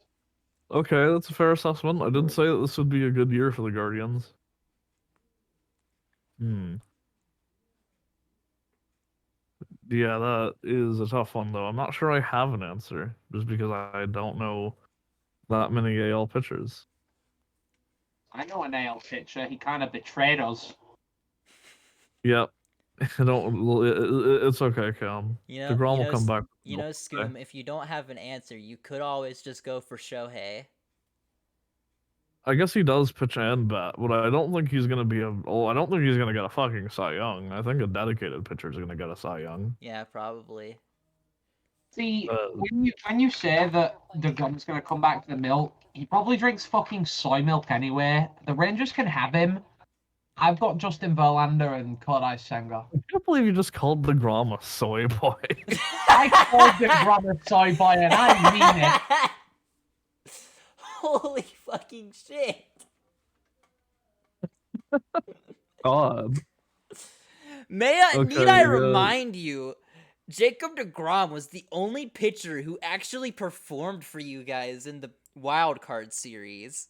Okay, that's a fair assessment. I did say that this would be a good year for the Guardians. Yeah, that is a tough one, though. I'm not sure I have an answer, just because I don't know that many AL pitchers. I know an AL pitcher. He kind of betrayed us. Yep. It's okay, Cam. DeGrom will come back. You know, Scoom, if you don't have an answer, you could always just go for Shohei. I guess he does pitch and bat, but I don't think he's gonna be I don't think he's gonna get a fucking Cy Young. I think a dedicated pitcher is gonna get a Cy Young. Yeah, probably. See, when you say that DeGrom's going to come back to the milk, he probably drinks fucking soy milk anyway. The Rangers can have him. I've got Justin Verlander and Kodai Senga. I can't believe you just called DeGrom a soy boy. I called DeGrom a soy boy, and I mean it. Holy fucking shit. God. Need I remind you, Jacob DeGrom was the only pitcher who actually performed for you guys in the wild card series.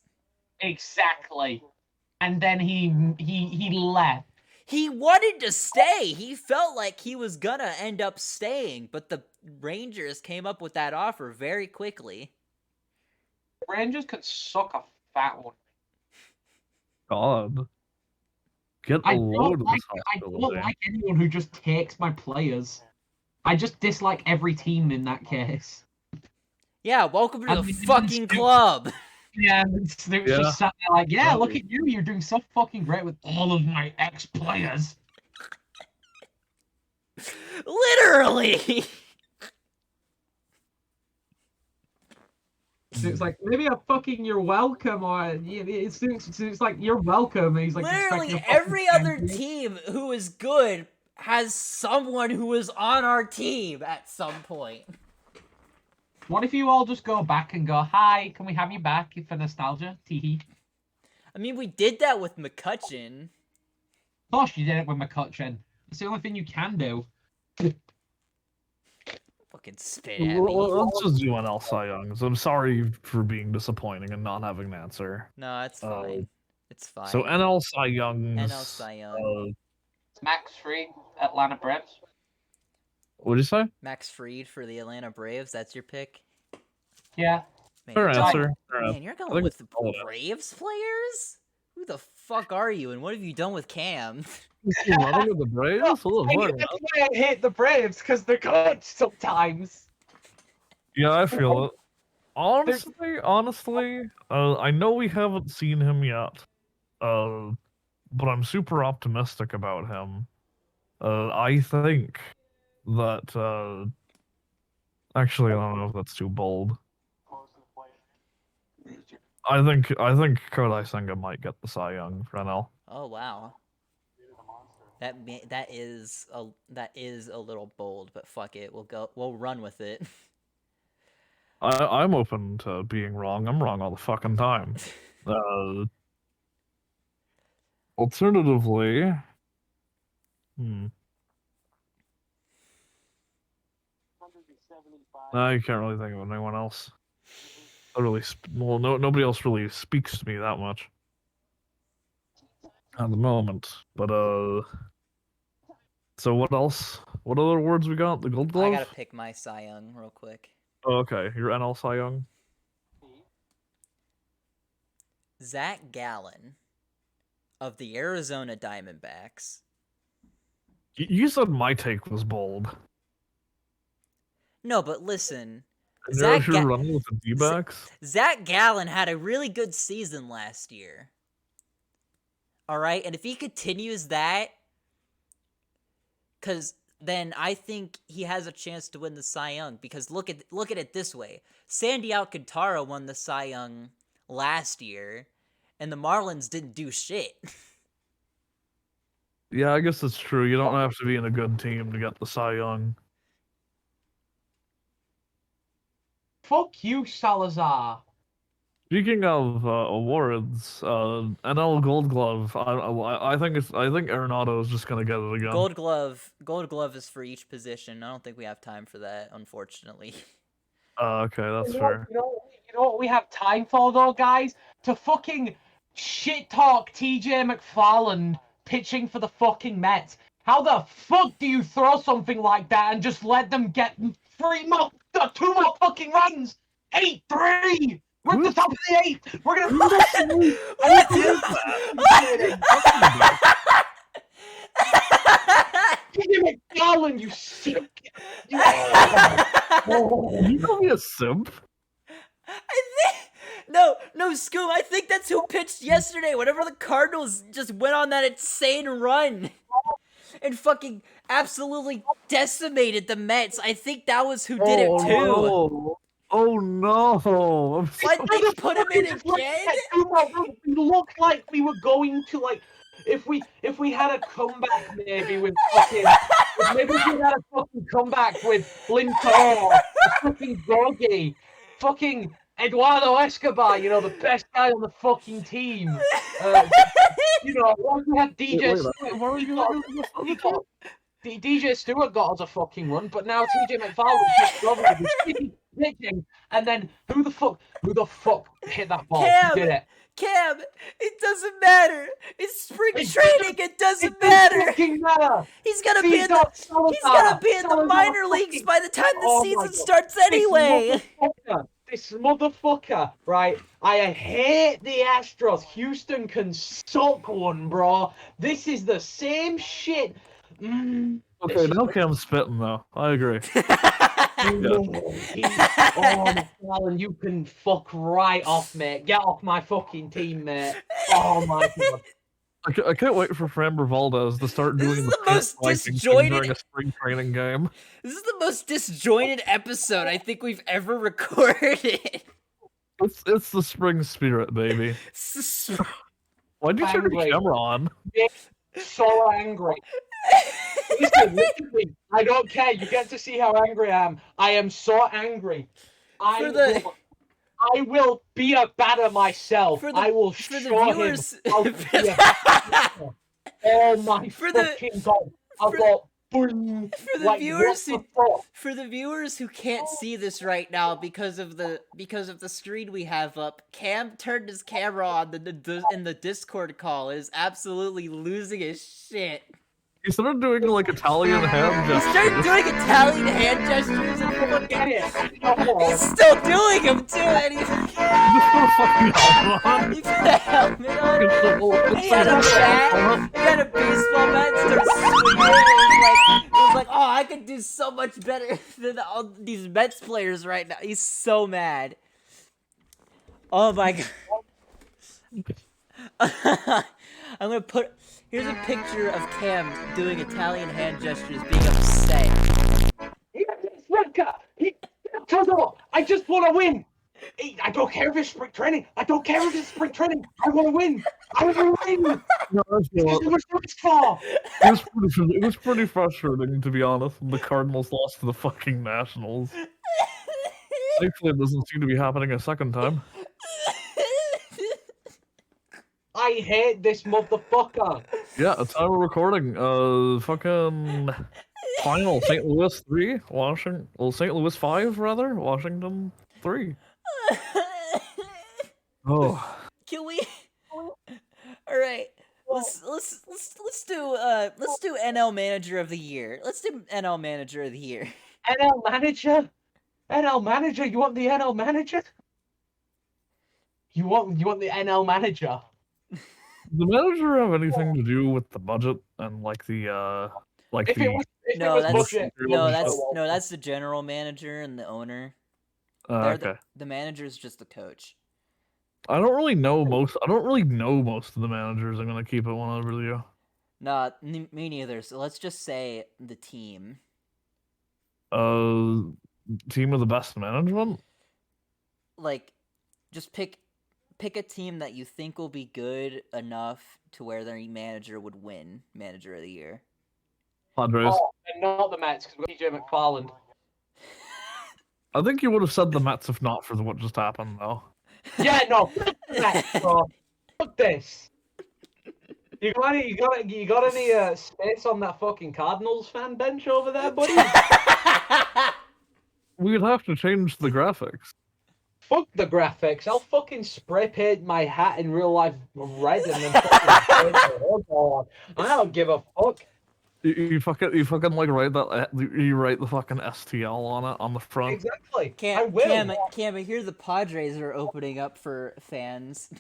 Exactly. And then he left. He wanted to stay. He felt like he was gonna end up staying, but the Rangers came up with that offer very quickly. Rangers could suck a fat one. God. Get a load of this I don't like anyone who just takes my players. I just dislike every team in that case. Yeah, welcome to the And fucking club. Yeah, and Snoop's Yeah. just sat there like, yeah, Yeah. look at you. You're doing so fucking great with all of my ex-players. Literally. Snoop's like, maybe a fucking you're welcome, or Snoop's like, you're welcome. And he's like, Literally expecting a every fucking other thank you. team who is good has someone who is on our team at some point. What if you all just go back and go, hi, can we have you back for nostalgia? Teehee. I mean, we did that with McCutcheon. Of course you did it with McCutcheon. It's the only thing you can do. Fucking spit at me. Let's just do NL Cy Youngs. I'm sorry for being disappointing and not having an answer. No, it's fine. It's fine. So NL Cy Youngs. NL Cy Young. Max Fried, Atlanta Braves. What did you say? Max Fried for the Atlanta Braves. That's your pick. Yeah. Man, Fair you're answer. man, you're going with the Braves players? Who the fuck are you, and what have you done with Cam? Running with the Braves? That's why I hate the Braves, because they're good sometimes. Yeah, I feel it. Honestly, I know we haven't seen him yet, but I'm super optimistic about him. I think that, actually, I don't know if that's too bold. I think Kodai Senga might get the Cy Young for NL. Oh wow. That is a little bold, but fuck it, we'll run with it. I'm open to being wrong. I'm wrong all the fucking time. Alternatively, I can't really think of anyone else. Nobody else really speaks to me that much at the moment. But so what else? What other awards we got? The Gold Glove? I gotta pick my Cy Young real quick. Oh, okay, your NL Cy Young. Zach Gallen of the Arizona Diamondbacks. You said my take was bold. No, but listen. You're running with the D-backs? Zach Gallen had a really good season last year. All right, and if he continues that, because then I think he has a chance to win the Cy Young. Because look at it this way: Sandy Alcantara won the Cy Young last year, and the Marlins didn't do shit. Yeah, I guess that's true. You don't have to be in a good team to get the Cy Young. Fuck you, Salazar. Speaking of awards, NL Gold Glove. I think Arenado is just gonna get it again. Gold Glove is for each position. I don't think we have time for that, unfortunately. Okay, that's fair. You know what we have time for though, guys? To fucking shit talk TJ McFarland pitching for the fucking Mets. How the fuck do you throw something like that and just let them get two more fucking runs? 8-3. We're at the top of the 8th. We're gonna. TJ McFarland, you sick. You call me a simp? No, Scoob, I think that's who pitched yesterday whenever the Cardinals just went on that insane run and fucking absolutely decimated the Mets. I think that was who did it too. No. Oh no! Why'd they put him in again? We looked like we were going to, like, if we had a comeback maybe with fucking, maybe we had a fucking comeback with Lindor, fucking Doggy, fucking Eduardo Escobar, you know, the best guy on the fucking team. You know, we had DJ Stewart. DJ Stewart got us a fucking run, but now TJ McFarland just with his shitty pitching, and then who the fuck hit that ball? Cam, Did it? Cam, it doesn't matter. It's spring training. It doesn't matter. Matter. He's gonna be in the minor leagues by the time the season starts anyway. This motherfucker, right? I hate the Astros. Houston can suck one, bro. This is the same shit. Okay, now Cam's spitting though. I agree. Alan, you can fuck right off, mate. Get off my fucking team, mate. Oh my god. I can't wait for Framber Valdez to start This doing is the the most Vikings thing disjointed. during a spring training game. This is the most disjointed episode I think we've ever recorded. It's the spring spirit, baby. Why'd you turn the Angry. camera on? So angry. Listen, I don't care. You get to see how angry I am. I am so angry. I will be a batter myself. I will show him how to be a batter. Oh my fucking god! For the viewers who can't see this right now because of the screen we have up, Cam turned his camera on in the Discord call. Is absolutely losing his shit. He started doing like Italian hand gestures. He started doing Italian hand gestures and he's still doing them too. And he put a helmet on. He had a bat. He had a baseball bat. Started swinging. It was like, oh, I could do so much better than all these Mets players right now. He's so mad. Oh my god. I'm gonna put. Here's a picture of Cam doing Italian hand gestures, being upset. I just want to win. I don't care if it's spring training. I don't care if it's spring training. I want to win. I want to win. No, it was pretty frustrating, to be honest, when the Cardinals lost to the fucking Nationals. Thankfully, it doesn't seem to be happening a second time. I hate this motherfucker. Yeah, at time of recording, fucking final St. Louis 3, St. Louis 5 rather, Washington 3. Oh. Can we? All right. Let's do NL Manager of the Year. Let's do NL Manager of the Year. NL Manager? NL Manager? You want the NL Manager? You want the NL Manager? Does the manager have anything to do with the budget and like the that's the general manager and the owner. Okay. The manager is just the coach. I don't really know most of the managers. I'm gonna keep it one over you. Nah, me neither. So let's just say the team. Team with the best management? Like, just pick a team that you think will be good enough to where their manager would win Manager of the Year. Padres. Oh, and not the Mets, because TJ McFarland. I think you would have said the Mets if not for what just happened, though. Yeah, no, fuck the Mets, bro. Fuck this. You got any space on that fucking Cardinals fan bench over there, buddy? We'd have to change the graphics. Fuck the graphics. I'll fucking spray paint my hat in real life red and then fucking paint the logo on. I don't give a fuck. You fucking like write that. You write the fucking STL on it on the front. Exactly. Cam, I hear the Padres are opening up for fans.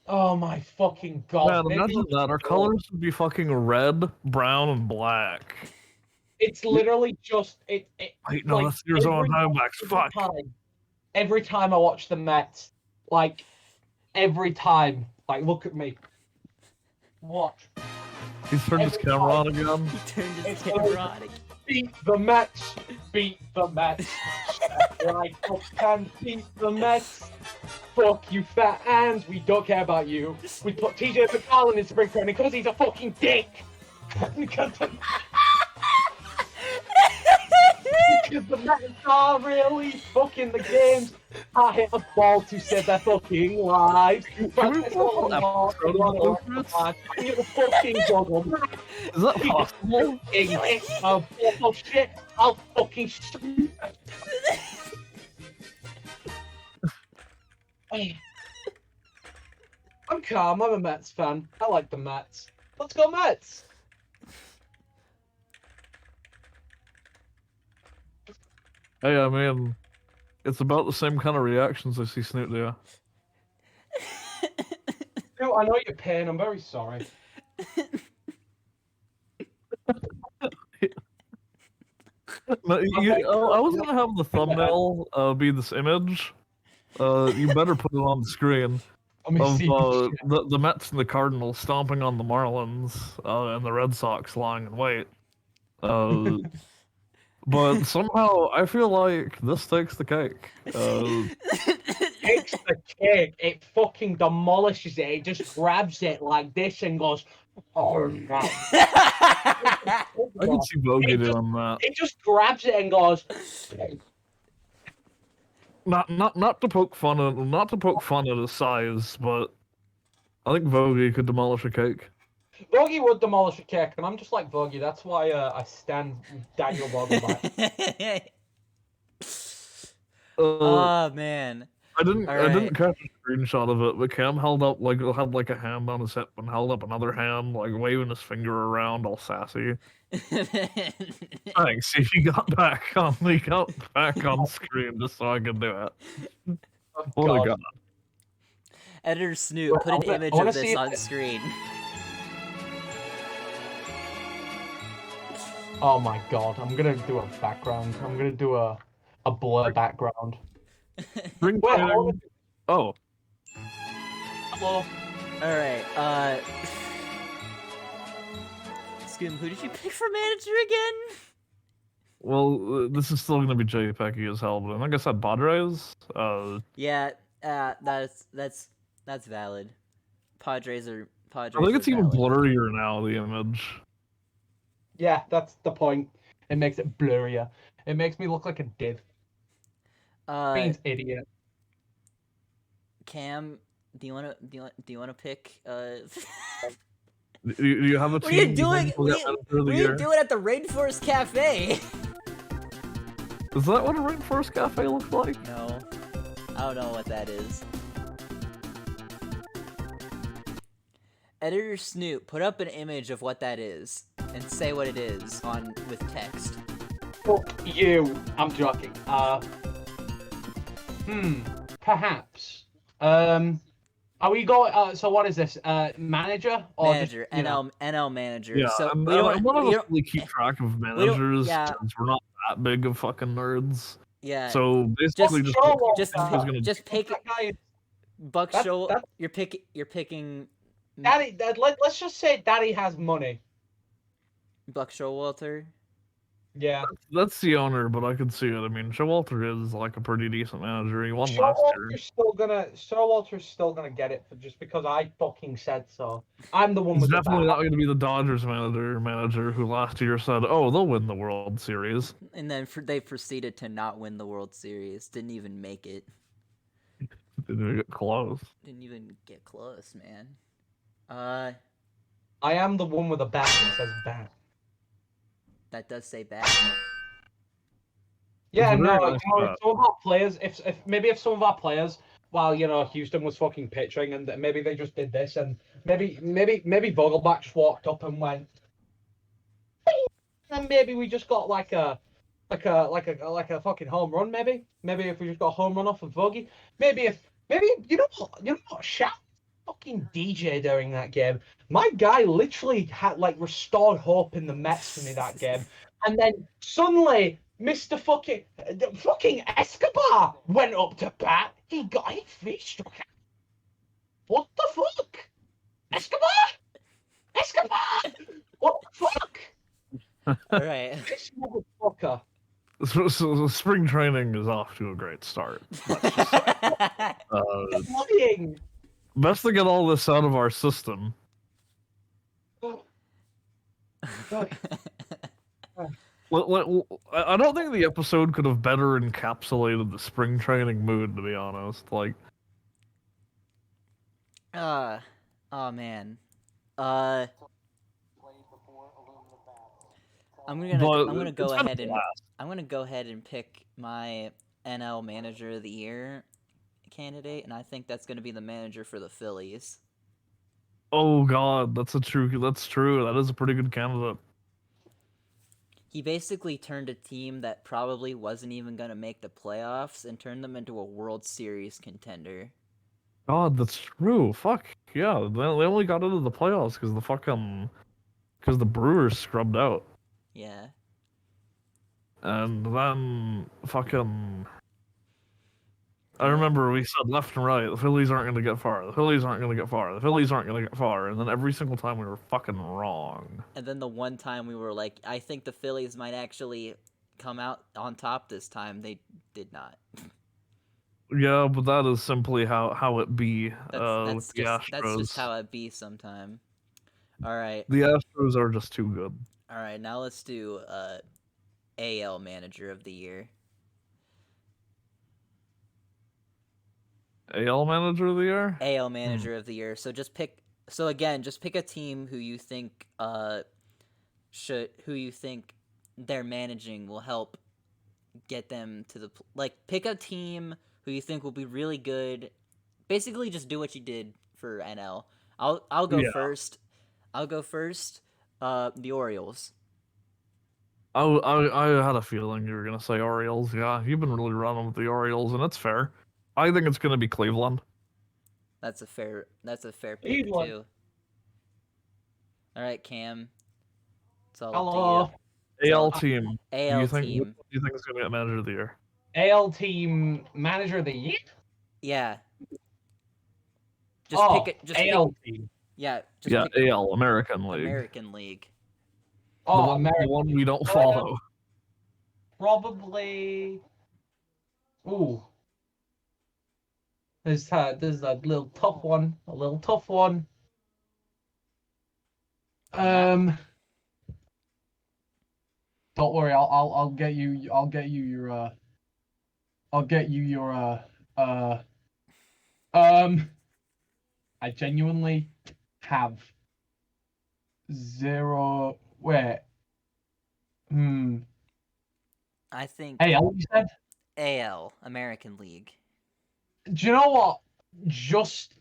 Oh my fucking god. Man, imagine that. Our colors would be fucking red, brown, and black. It's literally just it. Wait, no, that's Arizona Diamondbacks. Fuck. Every time I watch the Mets, like every time, like look at me. Watch. He's turned his camera on again. He turned his camera on again. Beat the Mets. Beat the Mets. Right, can beat the Mets. Fuck you, fat hands. We don't care about you. We put TJ McFarland in spring training because he's a fucking dick. Because the Mets are really fucking the games. I hit a ball to save their fucking lives. Can we pull up You're fucking juggle. Is that possible? Oh shit! I'll fucking shoot. I'm calm. I'm a Mets fan. I like the Mets. Let's go Mets. Hey, I mean, it's about the same kind of reactions I see Snoop do. Snoop, I know your pain. I'm very sorry. No, I was gonna have the thumbnail be this image. You better put it on the screen Let me of see. the Mets and the Cardinals stomping on the Marlins and the Red Sox lying in wait. But somehow I feel like this takes the cake. Takes the cake. It fucking demolishes it. It just grabs it like this and goes, oh no. I can see Bogey doing that. It just grabs it and goes. Not to poke fun at his size, but I think Bogey could demolish a cake. Bogey would demolish a cake, and I'm just like Bogey. That's why I stand Daniel Vogelbach. Oh man. I didn't Alright. catch a screenshot of it, but Cam held up had like a hand on his hip and held up another hand, like waving his finger around, all sassy. Thanks. He got back on screen just so I could do it. What a god. Editor Snoop, put an image of this on screen. Oh my god, I'm gonna do a background. I'm gonna do a blur background. Wait, oh. Hello. Alright, Scoom, who did you pick for manager again? Well, this is still gonna be JPEG as hell, but I think I said Padres. Yeah, that's valid. Padres. I think it's even blurrier now, the image. Yeah, that's the point. It makes it blurrier. It makes me look like a div. Beans idiot. Cam, do you wanna pick? Do you have a team? What are you doing? What are you doing at the Rainforest Cafe? Is that what a Rainforest Cafe looks like? No, I don't know what that is. Editor Snoop, put up an image of what that is and say what it is with text. Fuck you. I'm joking. Perhaps. Are we going? So what is this? Manager or manager? Just, NL manager. Yeah, so we don't really keep track of managers yeah. since we're not that big of fucking nerds. Yeah. So basically, just pick Buck Show. You're picking. Daddy, let's just say Daddy has money. Buck Showalter. Yeah. That's the owner, but I could see it. I mean, Showalter is like a pretty decent manager. He won last year. Showalter's still gonna get it just because I fucking said so. I'm the one He's with definitely the not going to be the Dodgers manager who last year said, "Oh, they'll win the World Series," and then they proceeded to not win the World Series. Didn't even make it. Didn't even get close. Didn't even get close, man. I am the one with a bat that says bat. That does say bat. Yeah, no. If some of our players, if some of our players, while Houston was fucking pitching, and maybe they just did this, and maybe Vogelbach just walked up and went, and maybe we just got like a fucking home run. Maybe if we just got a home run off of Vogie. Maybe you know what, shout fucking DJ during that game. My guy literally had restored hope in the Mets for me that game, and then suddenly Mr. fucking Escobar went up to bat. He struck out. What the fuck? Escobar! What the fuck? All right. This motherfucker. So spring training is off to a great start. Best to get all this out of our system. I don't think the episode could have better encapsulated the spring training mood, to be honest. Oh man. I'm gonna go ahead and pick my NL Manager of the Year candidate, and I think that's gonna be the manager for the Phillies. Oh god, that's true. That is a pretty good candidate. He basically turned a team that probably wasn't even gonna make the playoffs and turned them into a World Series contender. God, that's true. Fuck yeah, they only got into the playoffs because the Brewers scrubbed out. Yeah. and then fucking. I And then- remember we said left and right, the Phillies aren't going to get far. The Phillies aren't going to get far. The Phillies aren't going to get far. And then every single time we were fucking wrong. And then the one time we were like, I think the Phillies might actually come out on top this time. They did not. Yeah, but that is simply how it be with the That's just Astros. how it be sometime. All right. The Astros are just too good. All right, now let's do AL Manager of the Year. AL Manager of the Year? AL Manager of the Year. So just pick a team who you think their managing will help get them to the pick a team who you think will be really good. Basically just do what you did for NL. I'll go Yeah. first. I'll go first. The Orioles. I had a feeling you were gonna say Orioles. Yeah, you've been really running with the Orioles, and it's fair. I think it's gonna be Cleveland. That's a fair pick Cleveland. too. All right, Cam. It's all Hello. up to you. AL team. AL Which team. do you think is gonna get Manager of the Year? AL team manager of the year? Yeah. Just pick it. Just AL pick, team. yeah. Just Yeah, pick AL American League. American League. Oh, the American. one we don't follow. Probably. Ooh. There's a little tough one. A little tough one. Don't worry. I'll get you. I'll get you your. I'll get you your. I genuinely have zero. Wait. I think AL, you said? AL American League. Do you know what? Just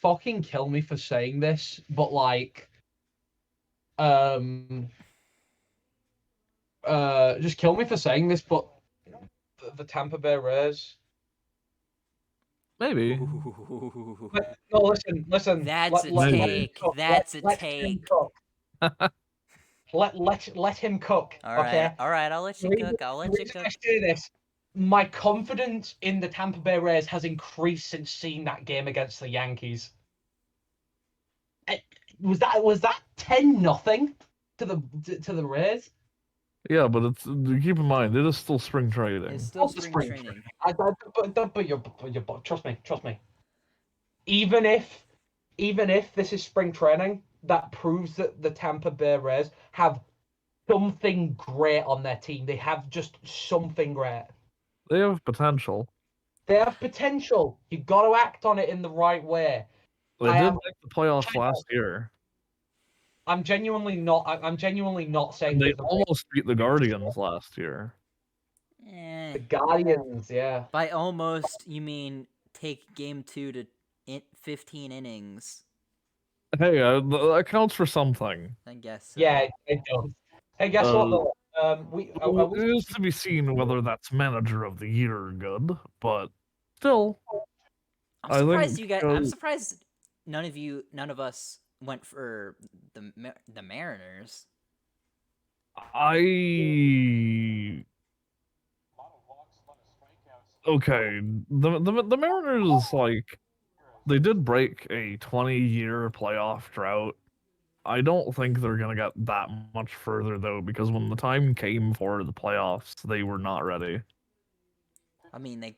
fucking kill me for saying this, but just kill me for saying this, but the Tampa Bay Rays. Maybe. No, listen. That's a let him take. cook. That's a Let him take. cook. let him cook. All right. Okay. All right. I'll let you cook. I'll let The you reason cook. I say this, my confidence in the Tampa Bay Rays has increased since seeing that game against the Yankees. Was that 10-0 to the Rays? Yeah, but it's keep in mind it is still spring trading. It's still Still spring spring training. But you're trust me. Even if this is spring training, that proves that the Tampa Bay Rays have something great on their team. They have just something great. They have potential. They have potential. You've got to act on it in the right way. They did make the playoffs last year. I'm genuinely not saying And they that almost beat the Guardians last year. the Guardians, yeah. By almost, you mean take game 2 to 15 innings. Hey, that counts for something. I guess. So. Yeah, it does. Hey, guess what? Though? It is to be seen whether that's Manager of the Year good, but still. I'm surprised you guys. I'm surprised none of us went for the Mariners. Okay, the Mariners, like, they did break a 20-year playoff drought. I don't think they're gonna get that much further though, because when the time came for the playoffs, they were not ready. I mean, they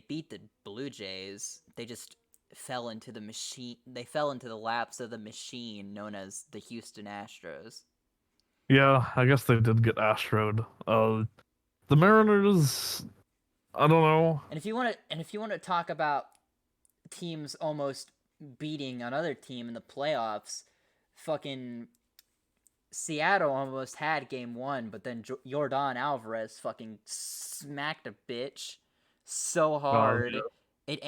beat the Blue Jays. They just fell into the machine. They fell into the laps of the machine known as the Houston Astros. Yeah, I guess they did get Astroed. The Mariners, I don't know. And if you want to talk about teams almost beating another team in the playoffs, fucking Seattle almost had game 1, but then Yordan Alvarez fucking smacked a bitch so hard. Yeah.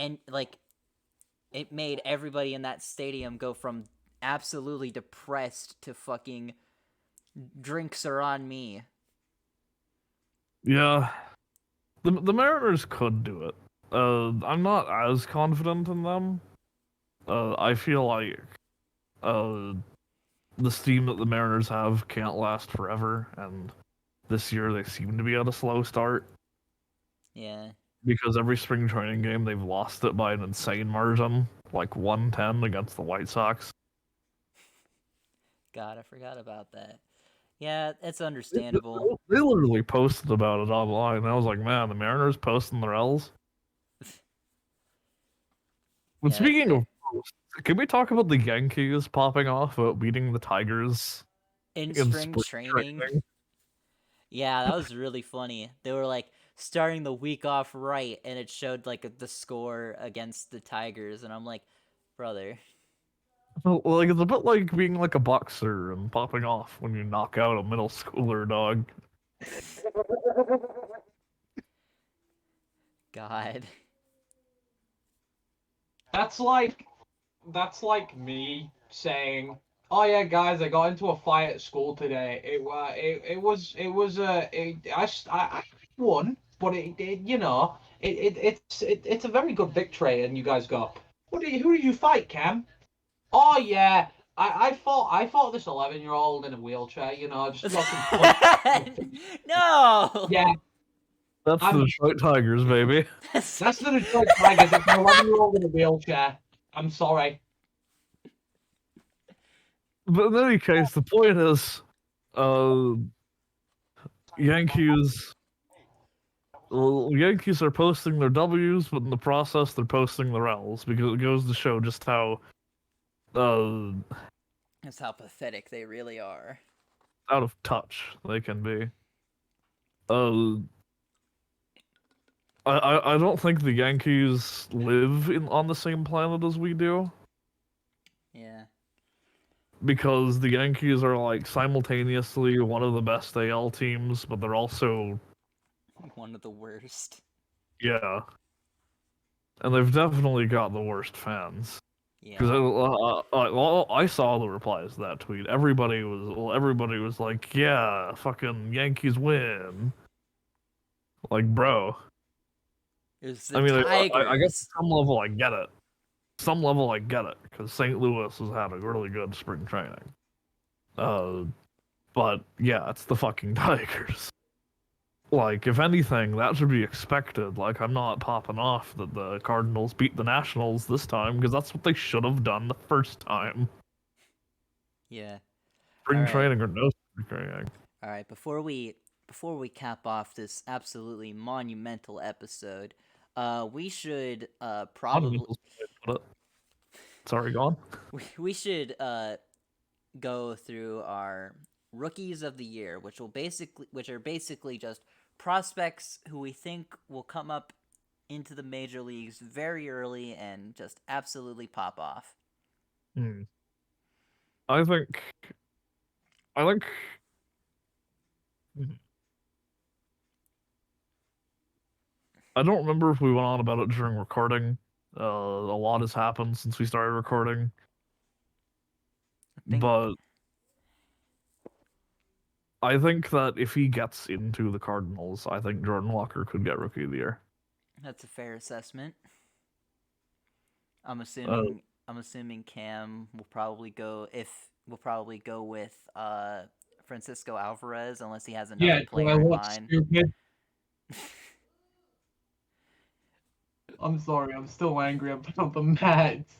It made everybody in that stadium go from absolutely depressed to fucking drinks are on me. Yeah. The Mariners could do it. I'm not as confident in them. I feel like the steam that the Mariners have can't last forever, and this year they seem to be at a slow start Yeah. because every spring training game they've lost it by an insane margin, like 110 against the White Sox. God, I forgot about that. Yeah, it's They, understandable. they literally posted about it online. I was like, man, the Mariners posting their L's. But Yeah, that's speaking fair. of posts, can we talk about the Yankees popping off about beating the Tigers In in spring spring training, training? yeah, that was really funny. They were like starting the week off right, and it showed like the score against the Tigers, and I'm like, brother, Like it's a bit like being like a boxer and popping off when you knock out a middle schooler, dog. God. That's like me saying, "Oh yeah, guys, I got into a fight at school today. I won, but it's a very good victory." And you guys go, who did you fight, Cam? Oh yeah, I fought this 11-year-old in a wheelchair. Just got some punch. No. Yeah, That's the I'm. Detroit Tigers, baby. That's the Detroit Tigers. It's an 11-year-old in a wheelchair. I'm sorry. But in any case, the point is, uh, Yankees. Well, Yankees are posting their W's, but in the process, they're posting their L's because it goes to show just how uh, That's how pathetic they really are. out of touch they can be. Uh, I don't think the Yankees live on the same planet as we do Yeah. because the Yankees are like simultaneously one of the best AL teams, but they're also One of the worst. yeah, and they've definitely got the worst fans. Because Yeah. I saw the replies to that tweet. Everybody was like, "Yeah, fucking Yankees win." Like, bro. It's I the mean, I guess Tigers. at some level I get it. Some level I get it because St. Louis has had a really good spring training. Uh, but yeah, it's the fucking Tigers. Like, if anything, that should be expected. Like, I'm not popping off that the Cardinals beat the Nationals this time because that's what they should have done the first time. Yeah. All Spring right. training or no spring training. All right. Before we cap off this absolutely monumental episode, we should probably Monumental's the way to put it. Sorry, go on. we should go through our rookies of the year, which are basically just prospects who we think will come up into the major leagues very early and just absolutely pop off. Hmm. I think. I think. I don't remember if we went on about it during recording. A lot has happened since we started recording, I think but I think that if he gets into the Cardinals, I think Jordan Walker could get Rookie of the Year. that's a fair assessment. I'm Uh, assuming I'm assuming Cam will probably go with Francisco Alvarez unless he has Yeah, another do I player in look mind. stupid? I'm sorry, I'm still angry about the Mets.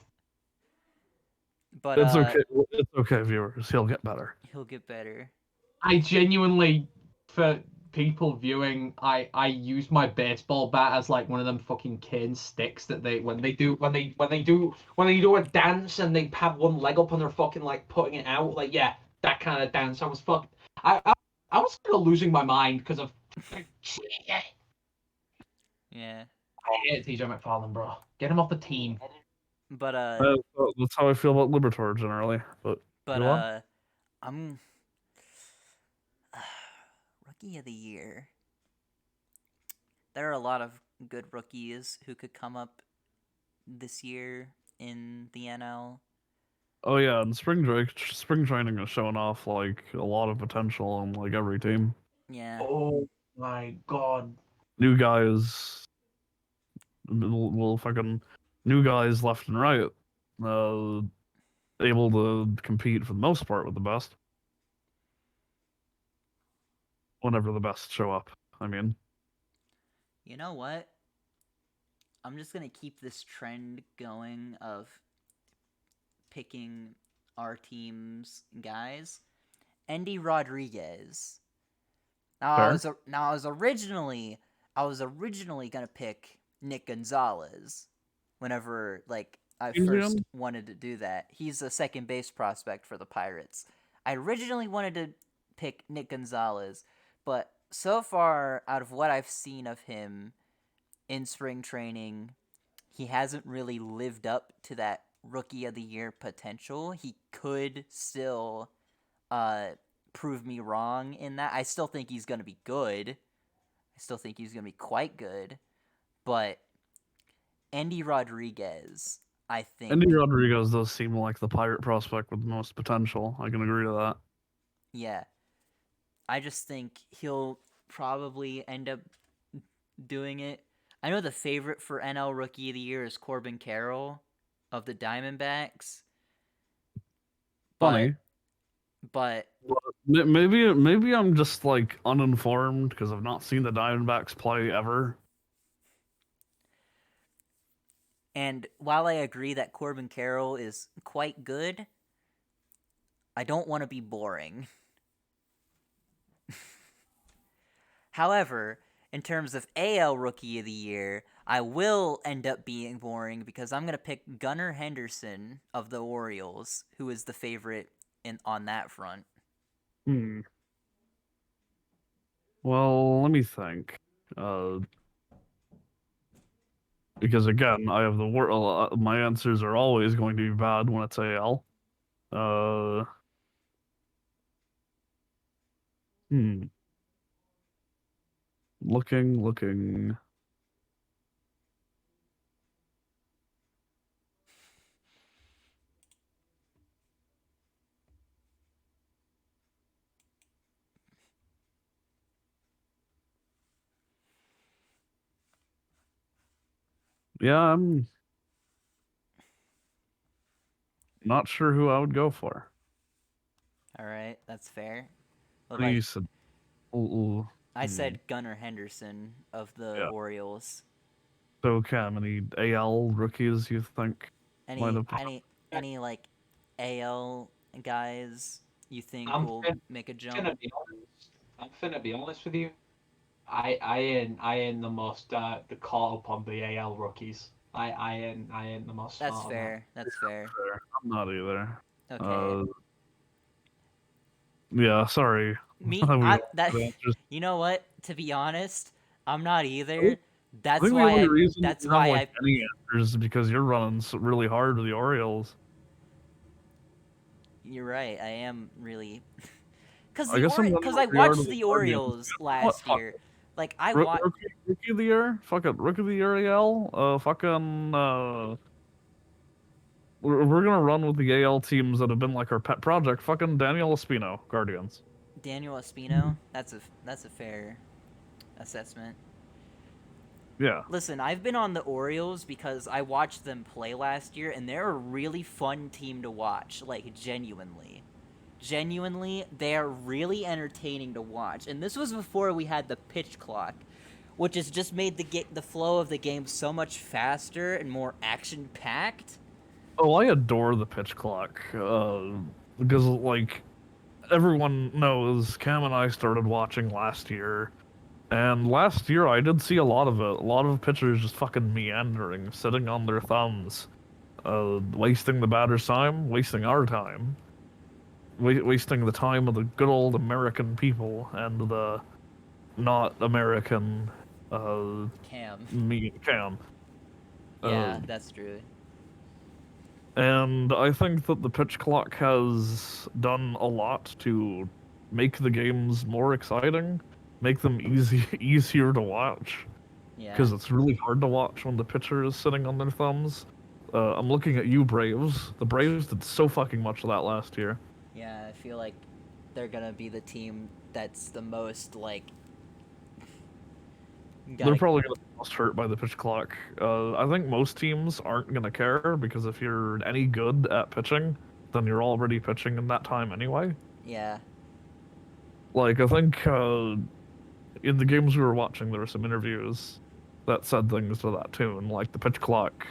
But it's okay. It's okay, viewers. He'll get better. he'll get better. I genuinely, for people viewing, I use my baseball bat as like one of them fucking cane sticks that they when they do a dance and they have one leg up and they're fucking like putting it out, like, yeah, that kind of dance. I was fucked. I was kind of losing my mind because of Yeah. I hate TJ McFarland, bro. Get him off the team. But That's how I feel about Libertor generally. But but go on. I'm rookie of the year. There are a lot of good rookies who could come up this year in the NL. Oh yeah, and spring training is showing off like a lot of potential on like every team. Yeah. Oh my god. New guys, will fucking new guys left and right. Uh, able to compete for the most part with the best. Whenever the best show up, I mean. You know what? I'm just gonna keep this trend going of picking our team's guys. Andy Rodriguez. Fair. I was originally gonna pick Nick Gonzalez. Whenever I first Museum? wanted to do that, he's a second base prospect for the Pirates. I originally wanted to pick Nick Gonzalez, but so far out of what I've seen of him in spring training, he hasn't really lived up to that rookie of the year potential. He could still prove me wrong in that. I still think he's going to be good. I still think he's going to be quite good. But Andy Rodriguez, I think. Andy Rodriguez does seem like the Pirate prospect with the most potential. I can agree to that. Yeah. I just think he'll probably end up doing it. I know the favorite for NL Rookie of the Year is Corbin Carroll of the Diamondbacks. Funny. But maybe I'm just like uninformed because I've not seen the Diamondbacks play ever. and while I agree that Corbin Carroll is quite good, I don't want to be boring. However, in terms of AL Rookie of the Year, I will end up being boring because I'm going to pick Gunnar Henderson of the Orioles, who is the favorite on that front. Well, let me think. Because again, I have the word. My answers are always going to be bad when it's AL. Uh, hmm. Looking. Yeah, I'm not sure who I would go for. All right, that's fair. I think you said, I said Gunnar Henderson of the Orioles. So, Cam, any AL rookies you think might have? Any like AL guys you think I'm will make a jump? finna be honest. I'm finna be honest with you. I ain't the most caught up on the AL rookies. I ain't the most That's smart on fair. That's fair. I'm not either. Okay. Yeah, sorry. You know what? To be honest, I'm not either. I That's think the why only I reason that's you have why like I any answers is because you're running really hard with the Orioles. You're right. I am really cuz I guess I'm running cuz I really hard watched with the the Guardians. Orioles What? last Fuck year. it. Like I watched Rookie of the year? Fuck it. Rookie of the year AL? We're gonna run with the AL teams that have been like our pet project. Fucking Daniel Espino, Guardians. Daniel Espino. That's a fair assessment. Yeah. Listen, I've been on the Orioles because I watched them play last year, and they're a really fun team to watch. Like, genuinely. Genuinely, they are really entertaining to watch. And this was before we had the pitch clock, which has just made the flow of the game so much faster and more action-packed. Oh, I adore the pitch clock. Because like everyone knows, Cam and I started watching last year. And last year, I did see a lot of it. A lot of pitchers just fucking meandering, sitting on their thumbs, wasting the batter's time, wasting our time, wasting the time of the good old American people and the not American, Cam. me, Cam. Yeah, that's true. And I think that the pitch clock has done a lot to make the games more exciting, make them easier to watch. Yeah. Because it's really hard to watch when the pitcher is sitting on their thumbs. I'm looking at you, Braves. The Braves did so fucking much of that last year. Yeah, I feel like they're gonna be the team that's the most, like... They're probably going to be most hurt by the pitch clock. I think most teams aren't going to care, because if you're any good at pitching, then you're already pitching in that time anyway. Yeah. Like, I think in the games we were watching, there were some interviews that said things to that tune, like the pitch clock.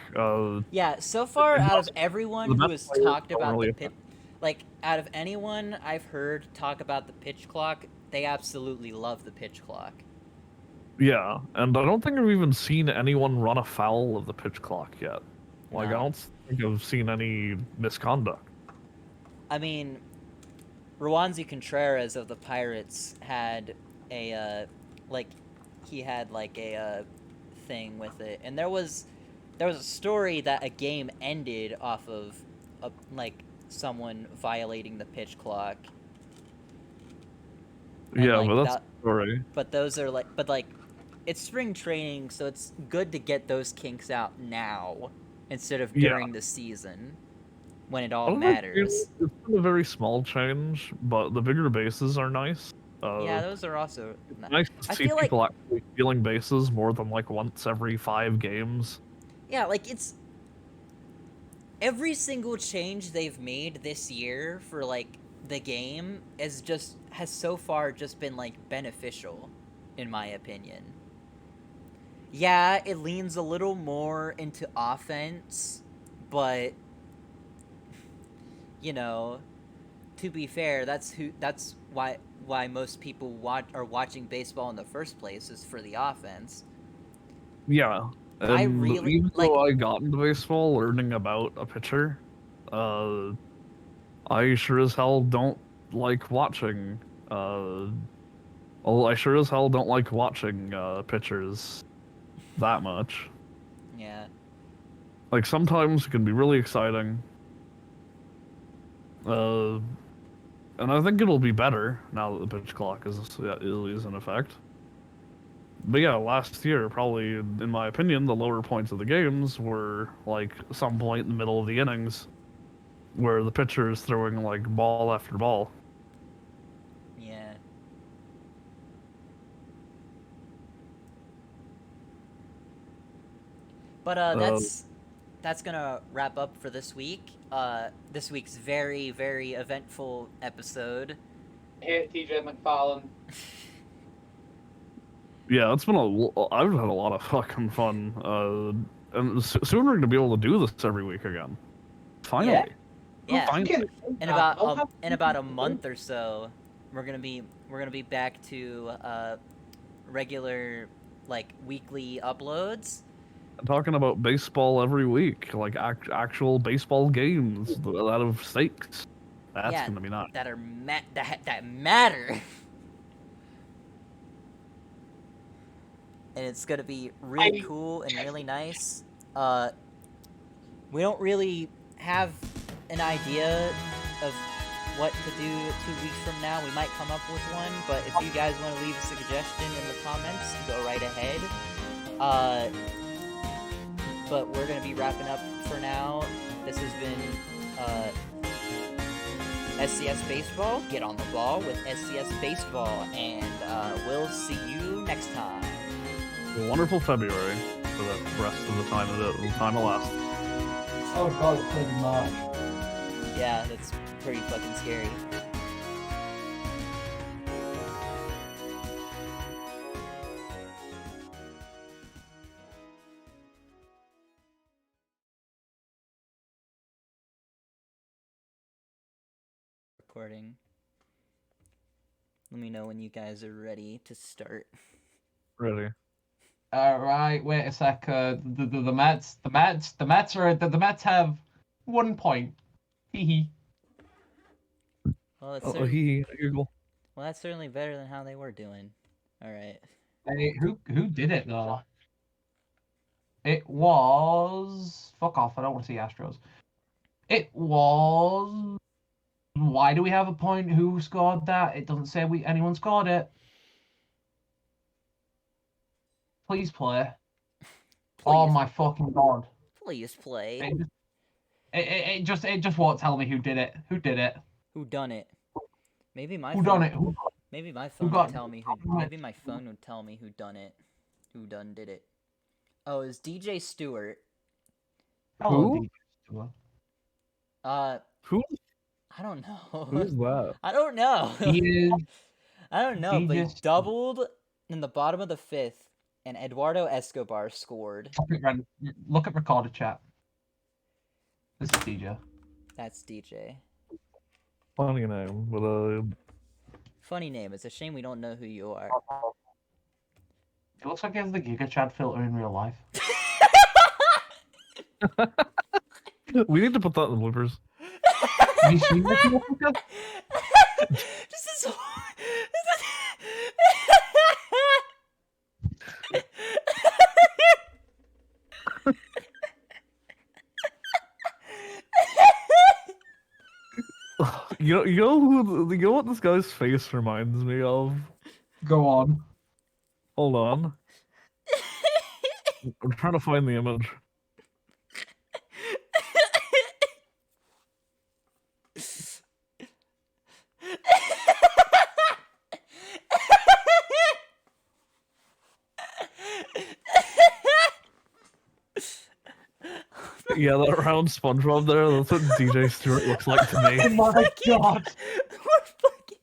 Yeah, so far out of everyone The who best has players talked don't about the really pitch, like out of anyone I've heard talk about the pitch clock, they absolutely love the pitch clock. Yeah, and I don't think I've even seen anyone run afoul of the pitch clock yet. Like, I No. don't think I've seen any misconduct. I mean, Rowanzi Contreras of the Pirates had a he had like a thing with it, and there was a story that a game ended off of someone violating the pitch clock. And, Yeah, like, but that's that, the story. but those are it's spring training, so it's good to get those kinks out now instead of Yeah. during the season when it I all don't know, matters. it's been a very small change, but the bigger bases are nice. Yeah, those are also Nice to I see feel like people actually stealing bases more than like once every 5 games. yeah, like it's every single change they've made this year for like the game has so far just been like beneficial in my opinion. Yeah, it leans a little more into offense, but you know, to be fair, that's why most people are watching baseball in the first place is for the offense. Yeah. And I really even like though I got into baseball learning about a pitcher, I sure as hell don't like watching well, I sure as hell don't like watching pitchers that much. yeah. Like sometimes it can be really exciting. Uh and I think it'll be better now that the pitch clock is in effect. But yeah, last year, probably, in my opinion, the lower points of the games were like some point in the middle of the innings where the pitcher is throwing like ball after ball. Yeah. But Uh, that's gonna wrap up for this week. This week's very, very eventful episode. Hit TJ McFarlane. yeah, I've had a lot of fucking fun. And soon we're gonna be able to do this every week again. Finally. Yeah. Finally. In about a month or so, we're gonna be back to regular like weekly uploads. Talking about baseball every week, like actual baseball games that have stakes. That's Yeah, gonna be nice. that matter. And it's gonna be really cool and really nice. We don't really have an idea of what to do 2 weeks from now. We might come up with one, but if you guys want to leave a suggestion in the comments, go right ahead. But we're gonna be wrapping up for now. This has been SCS Baseball. Get on the ball with SCS Baseball, and we'll see you next time. A wonderful February for the rest of the time it lasts. Oh god, it's gonna be March. Yeah, that's pretty fucking scary. Recording. Let me know when you guys are ready to start. Ready. Right, wait a sec. The Mets have 1 point. Hee hee. Well, that's certainly better than how they were doing. All right. Hey, who did it though? It was fuck off. I don't want to see Astros. It was. Why do we have a point? Who scored that? It doesn't say anyone scored it. Please play. Oh my fucking god! Please play. It just won't tell me who did it. Who did it? Who done it? Maybe my Who phone. done it? Maybe my phone would tell me who. Maybe my phone would tell me who done it. Who done did it? Oh, it's DJ Stewart. Hello, DJ Stewart. Who I don't know. Who's that? I don't know. He is. I don't know, he but he just- doubled in the bottom of the 5th, and Eduardo Escobar scored. Look at recorded chat. This is DJ. That's DJ. Funny name, but Funny name. It's a shame we don't know who you are. It looks like he has the Giga Chad filter in real life. we need to put that in the bloopers. Have you seen this motherfucker? Just this. You know what this guy's face reminds me of? Go on. Hold on. I'm trying to find the image. Yeah, that round SpongeBob there, that's what DJ Stewart looks like to me. Oh my god! We're fucking.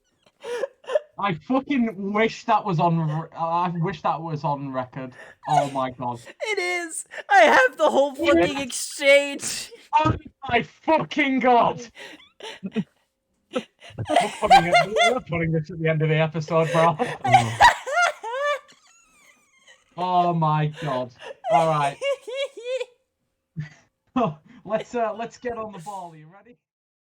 I fucking wish that was on. I wish that was on record. Oh my god! It is. I have the whole fucking exchange. Oh my fucking god! We're putting this at the end of the episode, bro. Oh my god! All right, let's get on the ball. Are you ready?